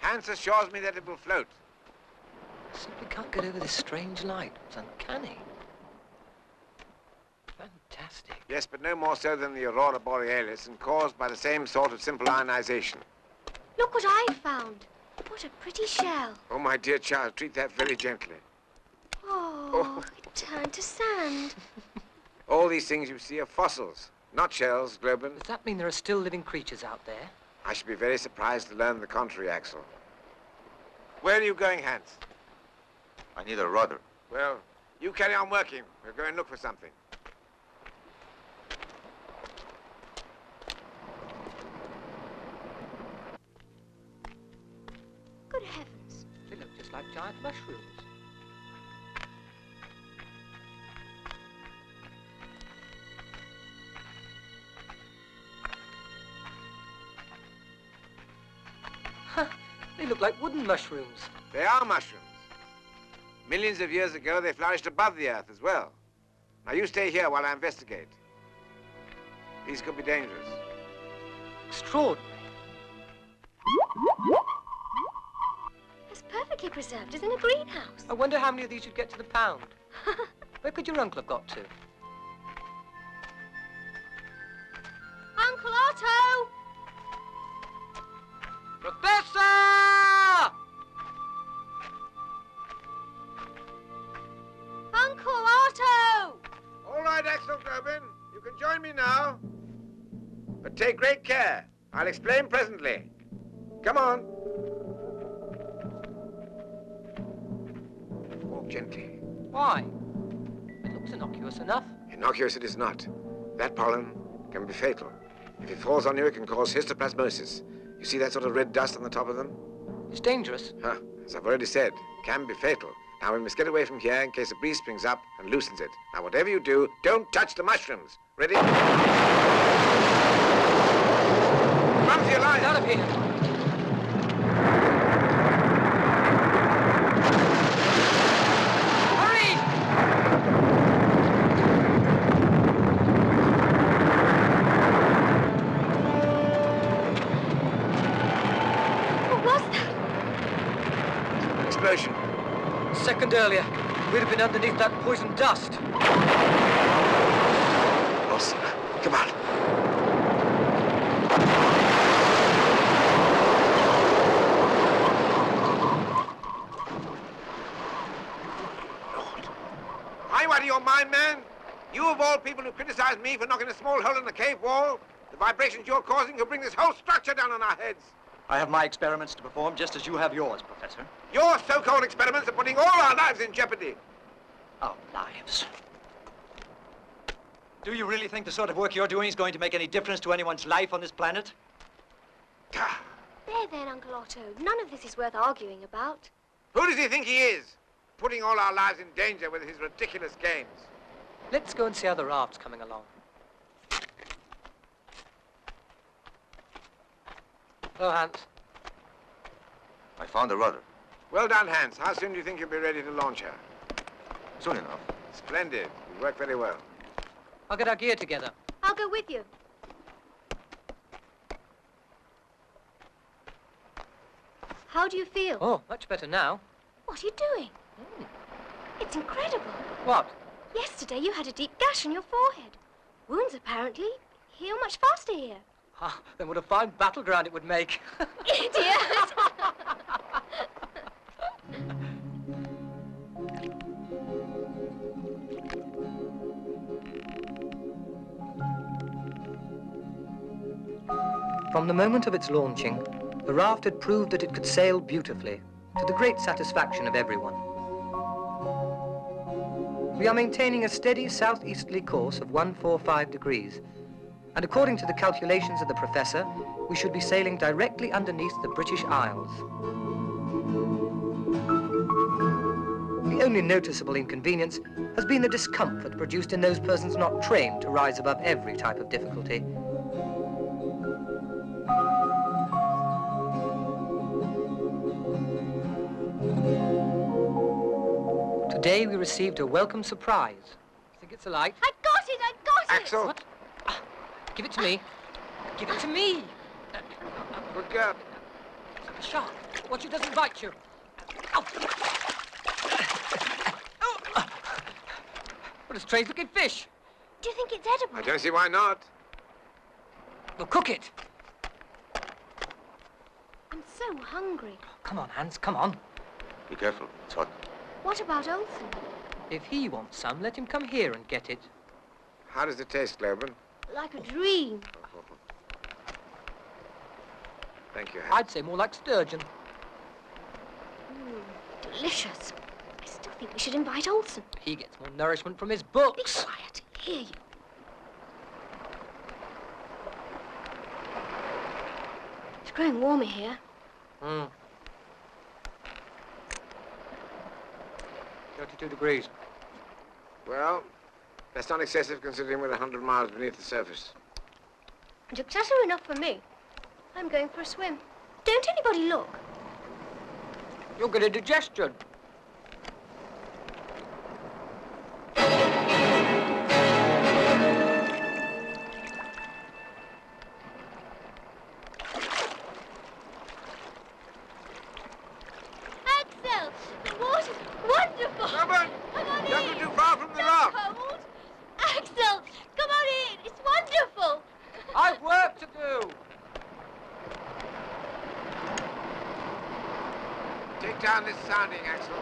Hans assures me that it will float. I simply can't get over this strange light. It's uncanny. Fantastic. fantastic. Yes, but no more so than the aurora borealis and caused by the same sort of simple ionization. Look what I found. What a pretty shell. Oh, my dear child, treat that very gently. Oh, it turned to sand. All these things you see are fossils, not shells, Globin. Does that mean there are still living creatures out there? I should be very surprised to learn the contrary, Axel. Where are you going, Hans? I need a rudder. Well, you carry on working. We'll go and look for something. Good heavens. They look just like giant mushrooms. Huh, they look like wooden mushrooms. They are mushrooms. Millions of years ago, they flourished above the Earth as well. Now, you stay here while I investigate. These could be dangerous. Extraordinary. It's perfectly preserved as in a greenhouse. I wonder how many of these you'd get to the pound. Where could your uncle have got to? Uncle Otto! Professor! Uncle Otto! All right, Axel Globin. You can join me now. But take great care. I'll explain presently. Come on. Walk gently. Why? It looks innocuous enough. Innocuous it is not. That pollen can be fatal. If it falls on you, it can cause histoplasmosis. You see that sort of red dust on the top of them? It's dangerous. Huh. As I've already said, can be fatal. Now, we must get away from here in case a breeze springs up and loosens it. Now, whatever you do, don't touch the mushrooms. Ready? Run for your life! Out of here! Hurry! What was that? Explosion. A second earlier, we'd have been underneath that poison dust. Boss, come on. Lord. I'm out of your mind, man. You of all people who criticize me for knocking a small hole in the cave wall, the vibrations you're causing could bring this whole structure down on our heads. I have my experiments to perform just as you have yours, Professor. Your so-called experiments are putting all our lives in jeopardy. Our lives? Do you really think the sort of work you're doing is going to make any difference to anyone's life on this planet? There then, Uncle Otto. None of this is worth arguing about. Who does he think he is? Putting all our lives in danger with his ridiculous games. Let's go and see how the raft's coming along. Oh, Hans. I found a rudder. Well done, Hans. How soon do you think you'll be ready to launch her? Soon enough. Splendid. You work very well. I'll get our gear together. I'll go with you. How do you feel? Oh, much better now. What are you doing? It's incredible. What? Yesterday you had a deep gash on your forehead. Wounds apparently heal much faster here. Ah, then what a fine battleground it would make. Idiot! From the moment of its launching, the raft had proved that it could sail beautifully, to the great satisfaction of everyone. We are maintaining a steady southeasterly course of 145 degrees, and according to the calculations of the professor, we should be sailing directly underneath the British Isles. The only noticeable inconvenience has been the discomfort produced in those persons not trained to rise above every type of difficulty. Today we received a welcome surprise. Think it's a light? I got it! I got it! Axel! What? Give it to me. Give it to me. Good girl. Sharp. Watch it doesn't bite you. Ow. What a strange looking fish. Do you think it's edible? I don't see why not. We'll cook it. I'm so hungry. Come on, Hans, come on. Be careful. It's hot. What about Olsen? If he wants some, let him come here and get it. How does it taste, Globen? Like a dream. Thank you, Hans. I'd say more like sturgeon. Delicious. I still think we should invite Olsen. He gets more nourishment from his books. Be quiet. Hear you. It's growing warmer here. 32 degrees. Well, that's not excessive considering we're 100 miles beneath the surface. It's excessive enough for me. I'm going for a swim. Don't anybody look. You'll get indigestion. Axel, the water's wonderful. Come on. Come on Don't in. go too far from the It's rock. cold. Axel, come on in. It's wonderful. I've work to do. Take down this sounding, Axel.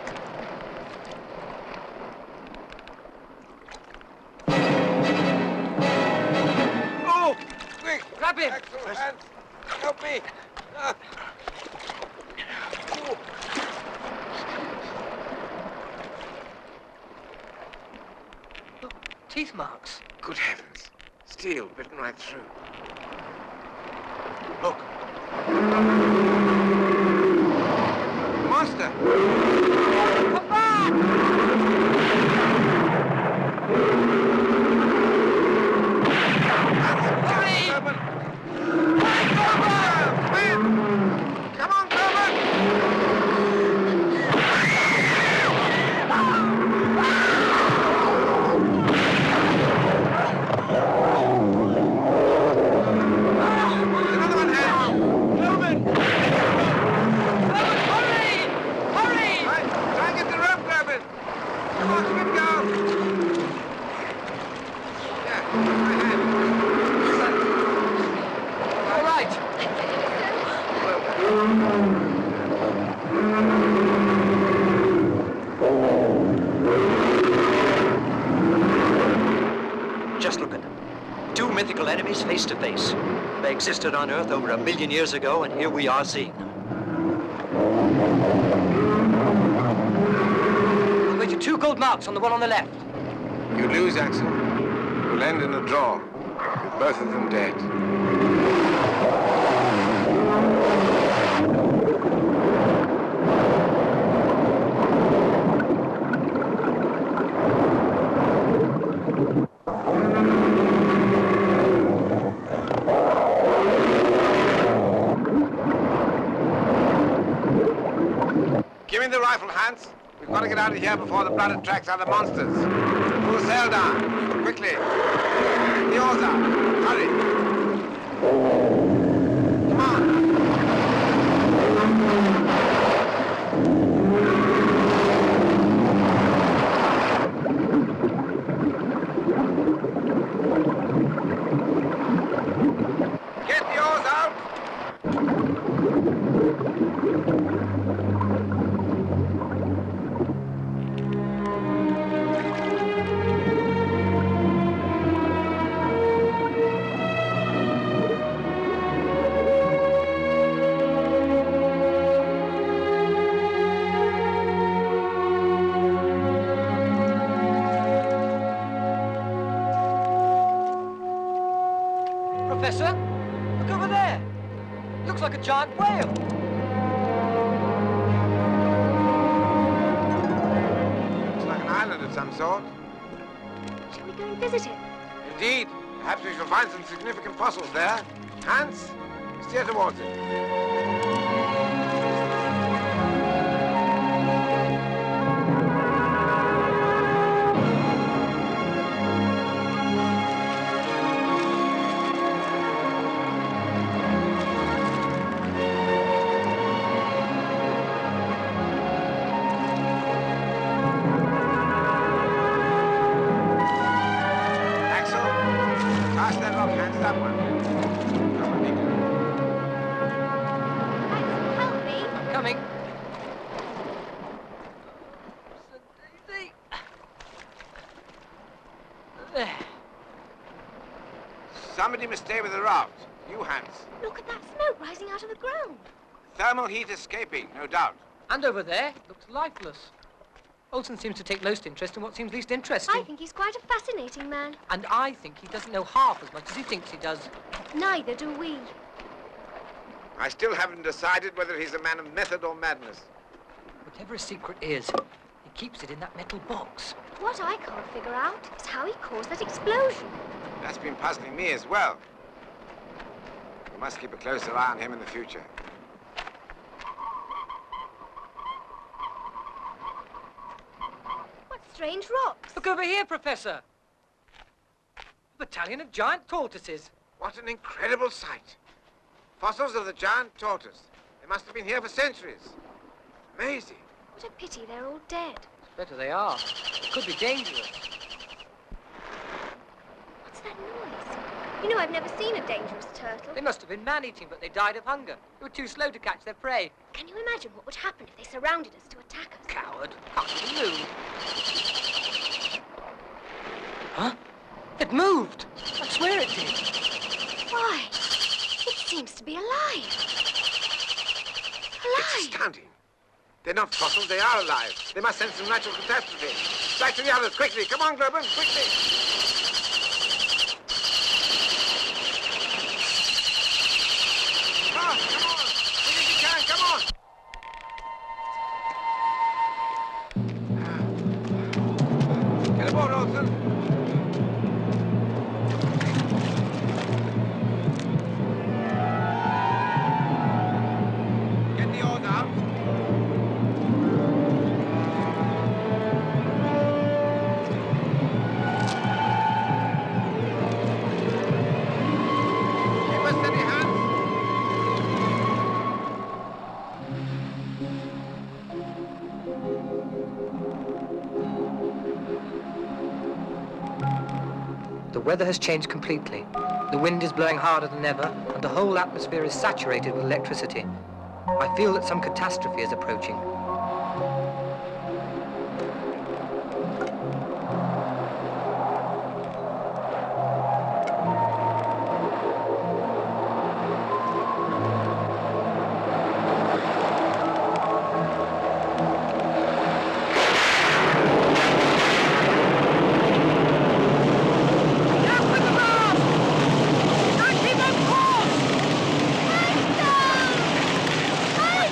Oh! Quick! Grab him. Axel, Hans, help me. Ah. Oh. Look, teeth marks. Good heavens. Steel bitten right through. Look. Monster! Come back! Hurry! Come on, another one, Hans! Hurry! Try and get the rope, Globen. Come on, swim, go. Yeah, my hand. All right. Just look at them. Two mythical enemies face to face. They existed on Earth over 1 million years ago, and here we are seeing them. I'll bet you 2 gold marks on the one on the left. You lose, Axel. We'll end in a draw, with both of them dead. Give me the rifle, Hans. We've got to get out of here before the blood attracts other monsters. Pull the sail down. Quickly. The oars out. Hurry. Come on. Get the oars out. Professor, look over there. Looks like a giant whale. Looks like an island of some sort. Shall we go and visit it? Indeed. Perhaps we shall find some significant fossils there. Hans, steer towards it. Axel, Somebody must stay with the raft. You, Hans. Look at that smoke rising out of the ground. Thermal heat escaping, no doubt. And over there, it looks lifeless. Olsen seems to take most interest in what seems least interesting. I think he's quite a fascinating man. And I think he doesn't know half as much as he thinks he does. Neither do we. I still haven't decided whether he's a man of method or madness. Whatever his secret is, he keeps it in that metal box. What I can't figure out is how he caused that explosion. That's been puzzling me as well. We must keep a closer eye on him in the future. What strange rocks. Look over here, Professor. A battalion of giant tortoises. What an incredible sight. Fossils of the giant tortoise. They must have been here for centuries. Amazing. What a pity they're all dead. It's better they are. It could be dangerous. What's that noise? You know, I've never seen a dangerous turtle. They must have been man-eating, but they died of hunger. They were too slow to catch their prey. Can you imagine what would happen if they surrounded us to attack us? Coward. Can't even move. Huh? It moved. I swear it did. Why? It seems to be alive. It's astounding. They're not fossils, they are alive. They must sense some natural catastrophe. Back to the others, quickly. Come on, Groban, quickly. Come on. Quick as you can, come on. Get aboard, Olsen. Get the oars out. Keep us steady, Hans. The weather has changed completely. The wind is blowing harder than ever, and the whole atmosphere is saturated with electricity. I feel that some catastrophe is approaching.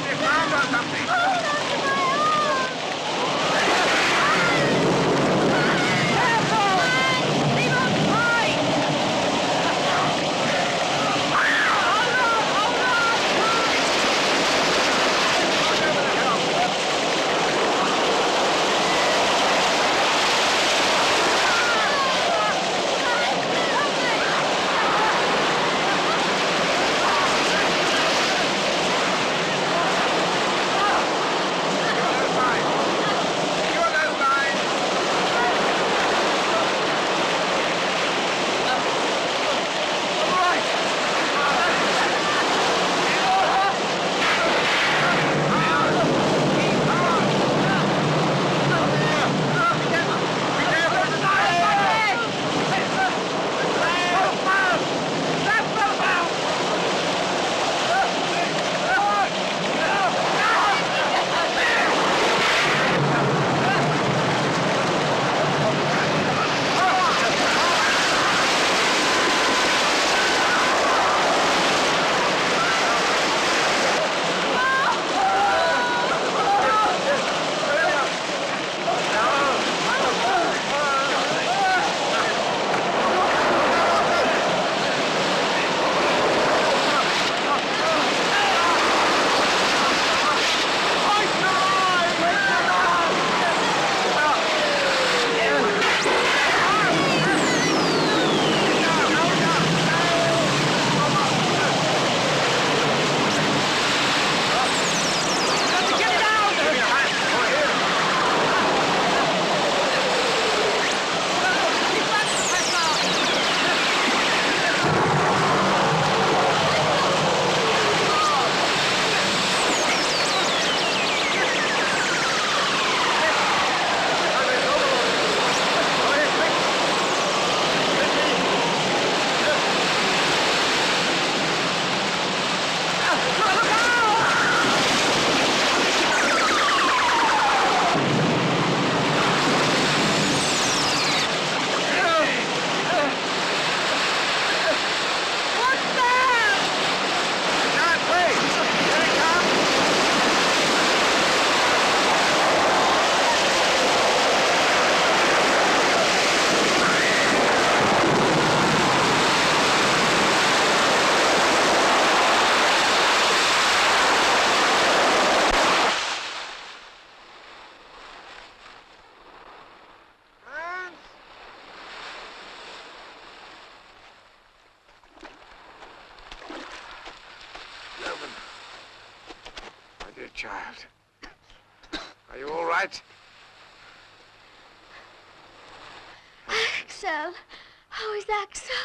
They found or something. Dear child. Are you all right? Axel. How is Axel?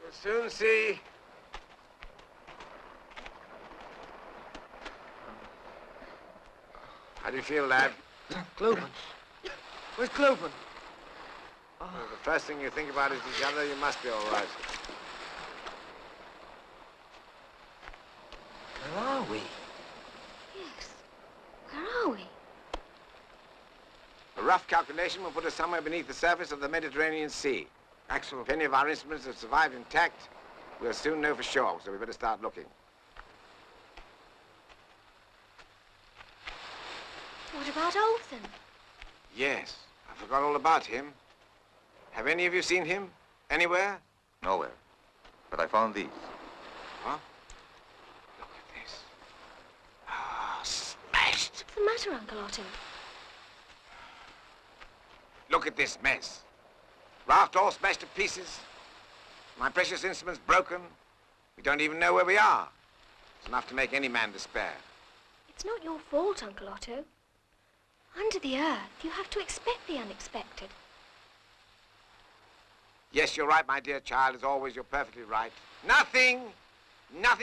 You'll soon see. How do you feel, lad? Cloven. Where's Cloven? Well, the first thing you think about is each other. You must be all right. Where are we? Yes. Where are we? A rough calculation will put us somewhere beneath the surface of the Mediterranean Sea. Axel, if any of our instruments have survived intact, we'll soon know for sure, so we better start looking. What about Olsen? Yes, I forgot all about him. Have any of you seen him? Anywhere? Nowhere. But I found these. Huh? Look at this. Ah, smashed. What's the matter, Uncle Otto? Look at this mess. Raft all smashed to pieces. My precious instruments broken. We don't even know where we are. It's enough to make any man despair. It's not your fault, Uncle Otto. Under the earth, you have to expect the unexpected. Yes, you're right, my dear child. As always, you're perfectly right. Nothing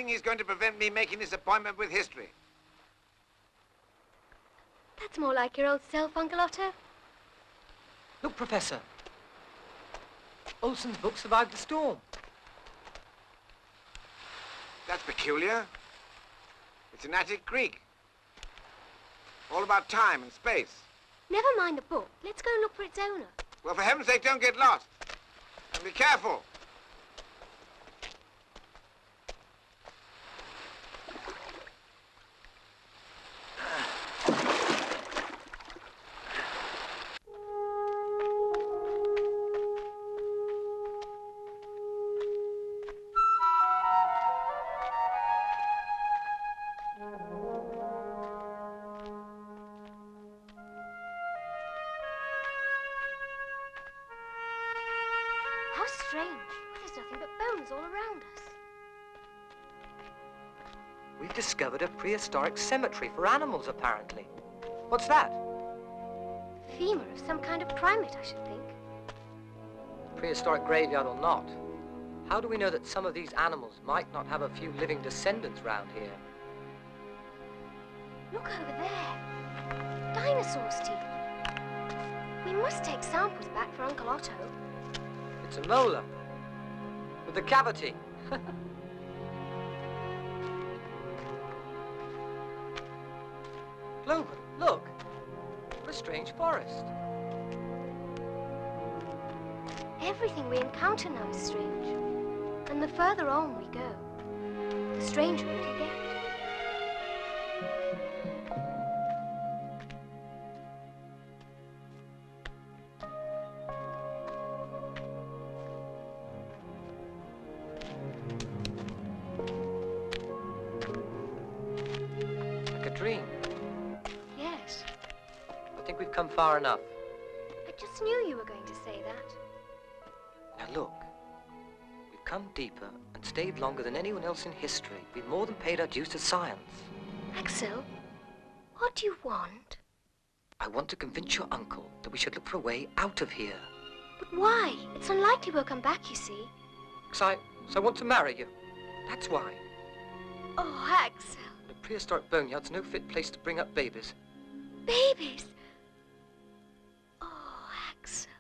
is going to prevent me making this appointment with history. That's more like your old self, Uncle Otto. Look, Professor. Olsen's book survived the storm. That's peculiar. It's in Attic Greek. All about time and space. Never mind the book. Let's go and look for its owner. Well, for heaven's sake, don't get lost. And be careful. How strange. There's nothing but bones all around us. We've discovered a prehistoric cemetery for animals, apparently. What's that? Femur of some kind of primate, I should think. Prehistoric graveyard or not, how do we know that some of these animals might not have a few living descendants round here? Look over there. Dinosaurs' teeth. We must take samples back for Uncle Otto. It's a molar with a cavity. Cloven, look. What a strange forest. Everything we encounter now is strange. And the further on we go, the stranger it'll get. Like a dream. Yes. I think we've come far enough. I just knew you were going to say that. Now look, we've come deeper and stayed longer than anyone else in history. We've more than paid our dues to science. Axel, what do you want? I want to convince your uncle that we should look for a way out of here. But why? It's unlikely we'll come back, you see. Because I want to marry you. That's why. Oh, Axel. The prehistoric boneyard's no fit place to bring up babies. Babies? Oh, Axel.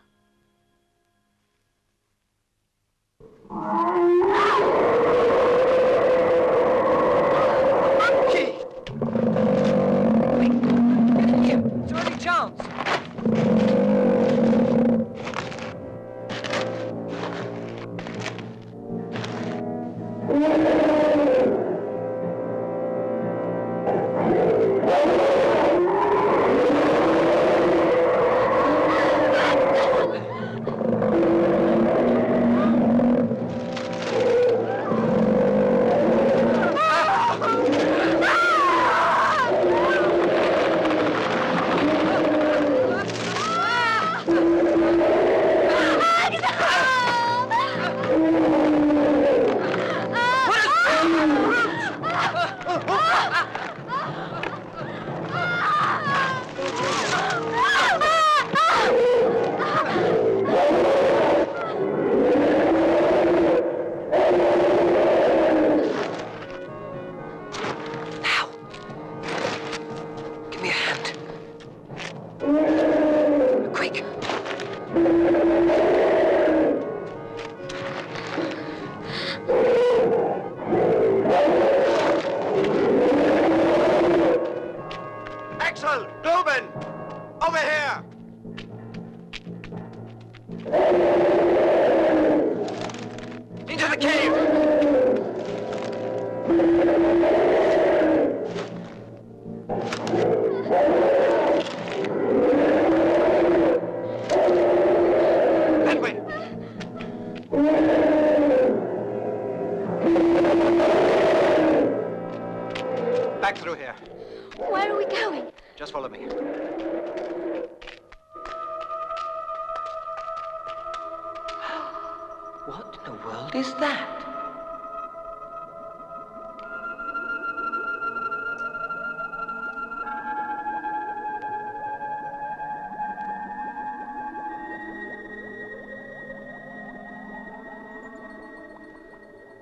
Monkey! Wait, get in here. Is there any chance? back through here. Where are we going? Just follow me. What in the world is that?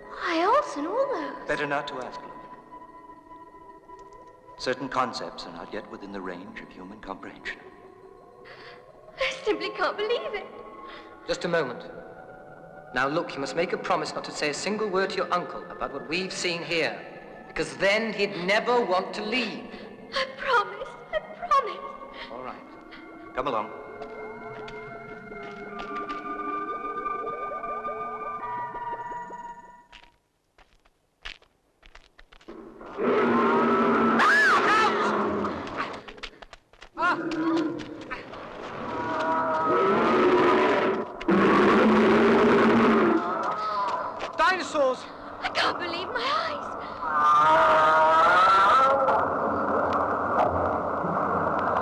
Why, Olsen, all those. Better not to ask, Look. Certain concepts are not yet within the range of human comprehension. I simply can't believe it. Just a moment. Now look, you must make a promise not to say a single word to your uncle about what we've seen here, because then he'd never want to leave. I promise. I promise. All right. Come along. Dinosaurs! I can't believe my eyes.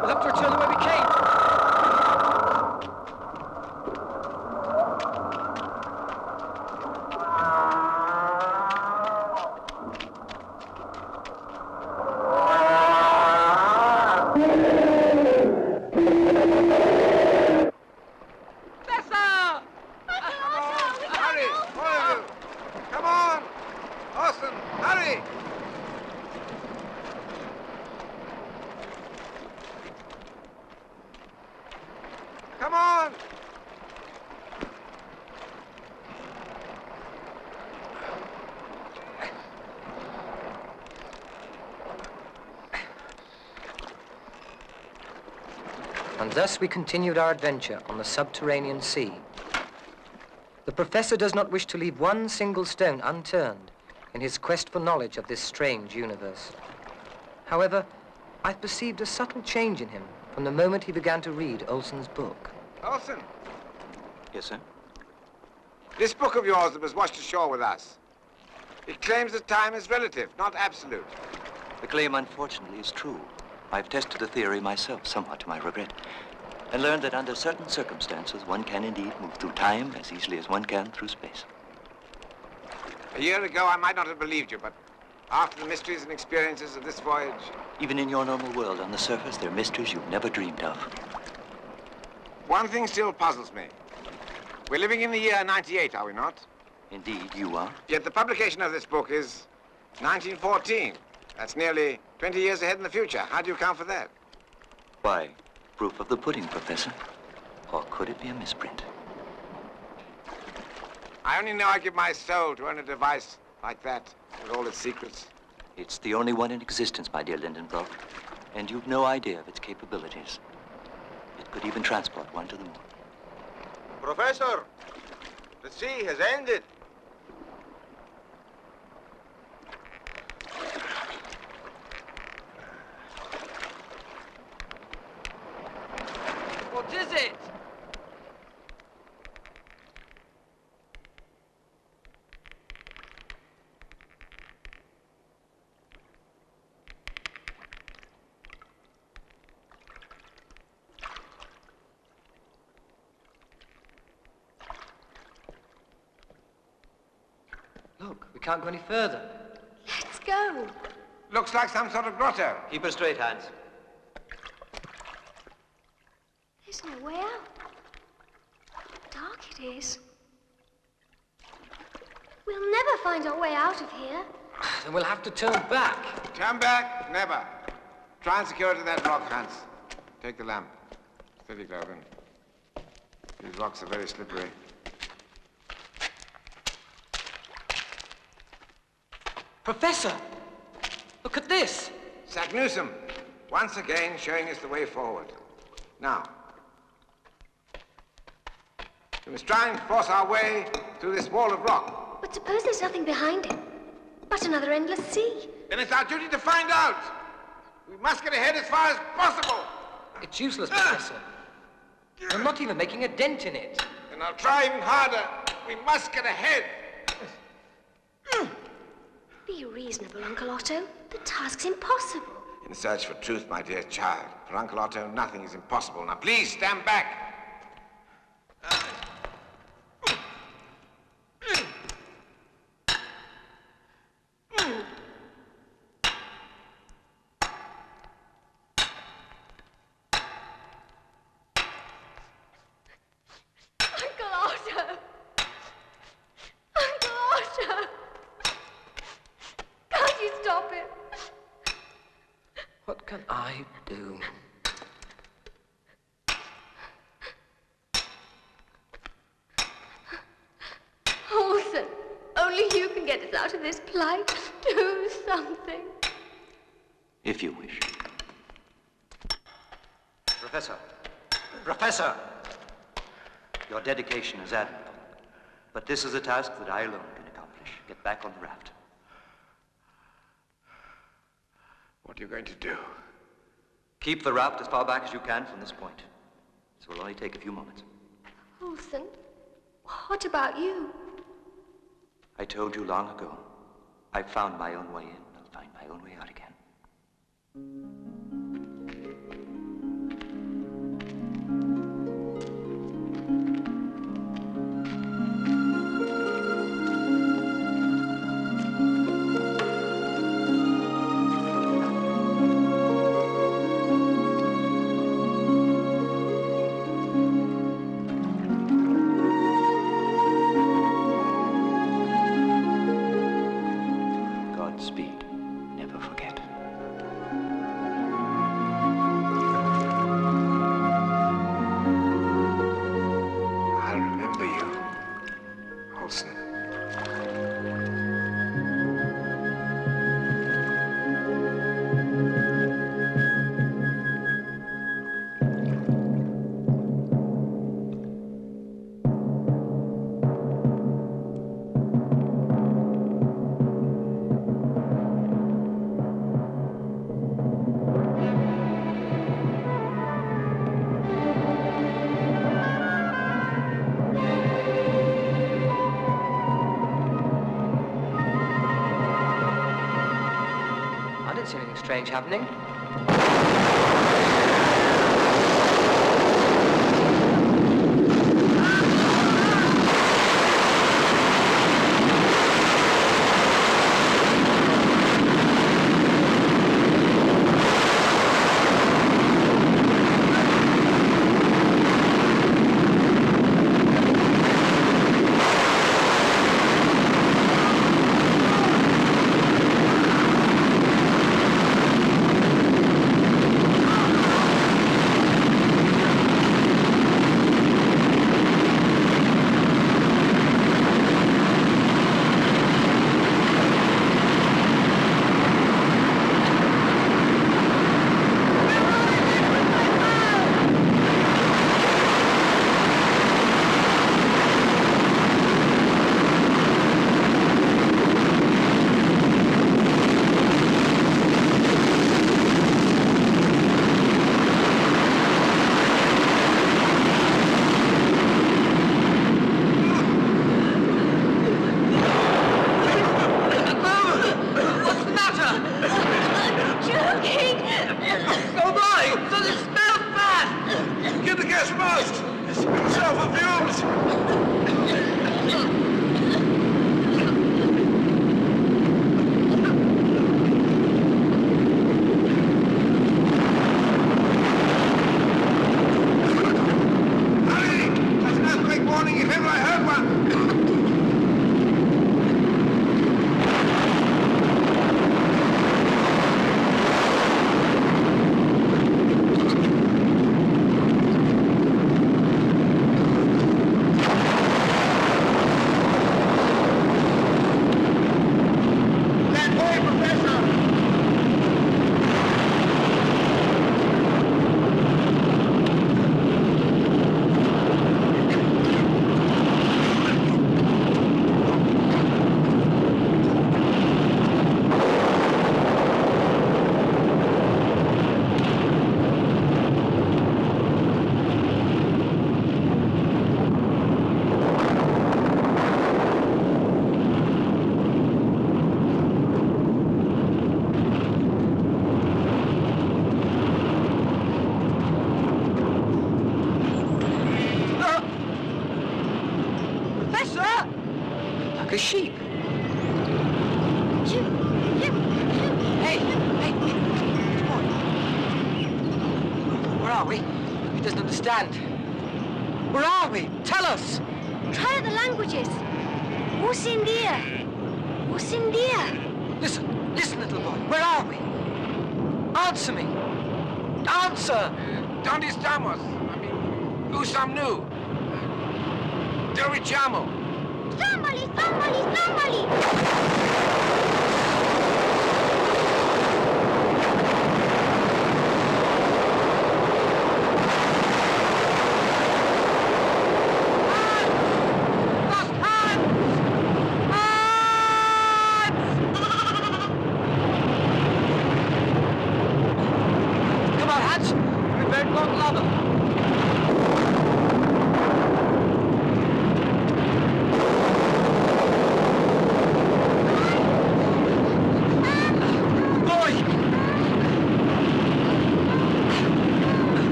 We'll have to return the way we came. And thus we continued our adventure on the subterranean sea. The professor does not wish to leave one single stone unturned in his quest for knowledge of this strange universe. However, I perceived a subtle change in him from the moment he began to read Olsen's book. Olsen, Yes, sir? this book of yours that was washed ashore with us, it claims that time is relative, not absolute. The claim, unfortunately, is true. I've tested the theory myself, somewhat to my regret, and learned that under certain circumstances, one can indeed move through time as easily as one can through space. A year ago, I might not have believed you, but after the mysteries and experiences of this voyage... Even in your normal world, on the surface, there are mysteries you've never dreamed of. One thing still puzzles me. We're living in the year 98, are we not? Indeed, you are. Yet the publication of this book is 1914. That's nearly 20 years ahead in the future. How do you account for that? Why, proof of the pudding, Professor. Or could it be a misprint? I only know I give my soul to own a device like that, with all its secrets. It's the only one in existence, my dear Lindenbrock, and you've no idea of its capabilities. It could even transport one to the moon. Professor, the sea has ended. What is it? Look, we can't go any further. Let's go. Looks like some sort of grotto. Keep her straight, Hans. There's no way out. How dark it is. We'll never find our way out of here. Then we'll have to turn back. Turn back? Never. Try and secure it to that rock, Hans. Take the lamp. Steady, Cloven. These rocks are very slippery. Professor! Look at this! Saknussemm, once again showing us the way forward. Now, we must try and force our way through this wall of rock. But suppose there's nothing behind it, but another endless sea. Then it's our duty to find out. We must get ahead as far as possible. It's useless, Professor. We're not even making a dent in it. Then I'll try even harder. We must get ahead. Be reasonable, Uncle Otto. The task's impossible. In search for truth, my dear child. For Uncle Otto, nothing is impossible. Now, please stand back. What can I do? Olsen, only you can get us out of this plight. Do something. If you wish. Professor! Professor! Your dedication is admirable. But this is a task that I alone can accomplish. Get back on the raft. What are you going to do? Keep the raft as far back as you can from this point. This will only take a few moments. Olsen, what about you? I told you long ago. I found my own way in. I'll find my own way out again. Godspeed. Never forget. I'll remember you, Olsen. I didn't see anything strange happening. doesn't understand. Where are we? Tell us! Try the languages. Who's in there? Who's in there? Listen, listen, little boy. Where are we? Answer me. Answer! ¿Dónde estamos? I mean, usam nu. Dove siamo? Somebody, somebody, somebody!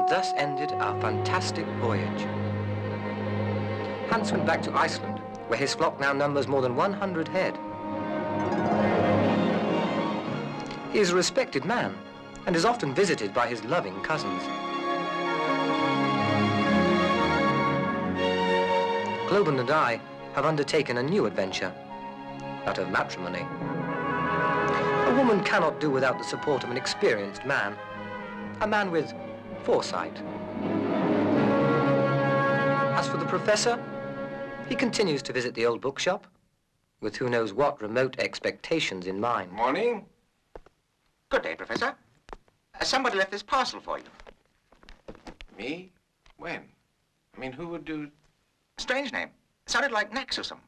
Thus ended our fantastic voyage. Hans went back to Iceland, where his flock now numbers more than 100 head. He is a respected man and is often visited by his loving cousins. Globen and I have undertaken a new adventure, that of matrimony. A woman cannot do without the support of an experienced man, a man with foresight. As for the professor, he continues to visit the old bookshop with who knows what remote expectations in mind. Morning. Good day, Professor. Somebody left this parcel for you. Me? When? I mean, who would do... Strange name. Sounded like Naxusum.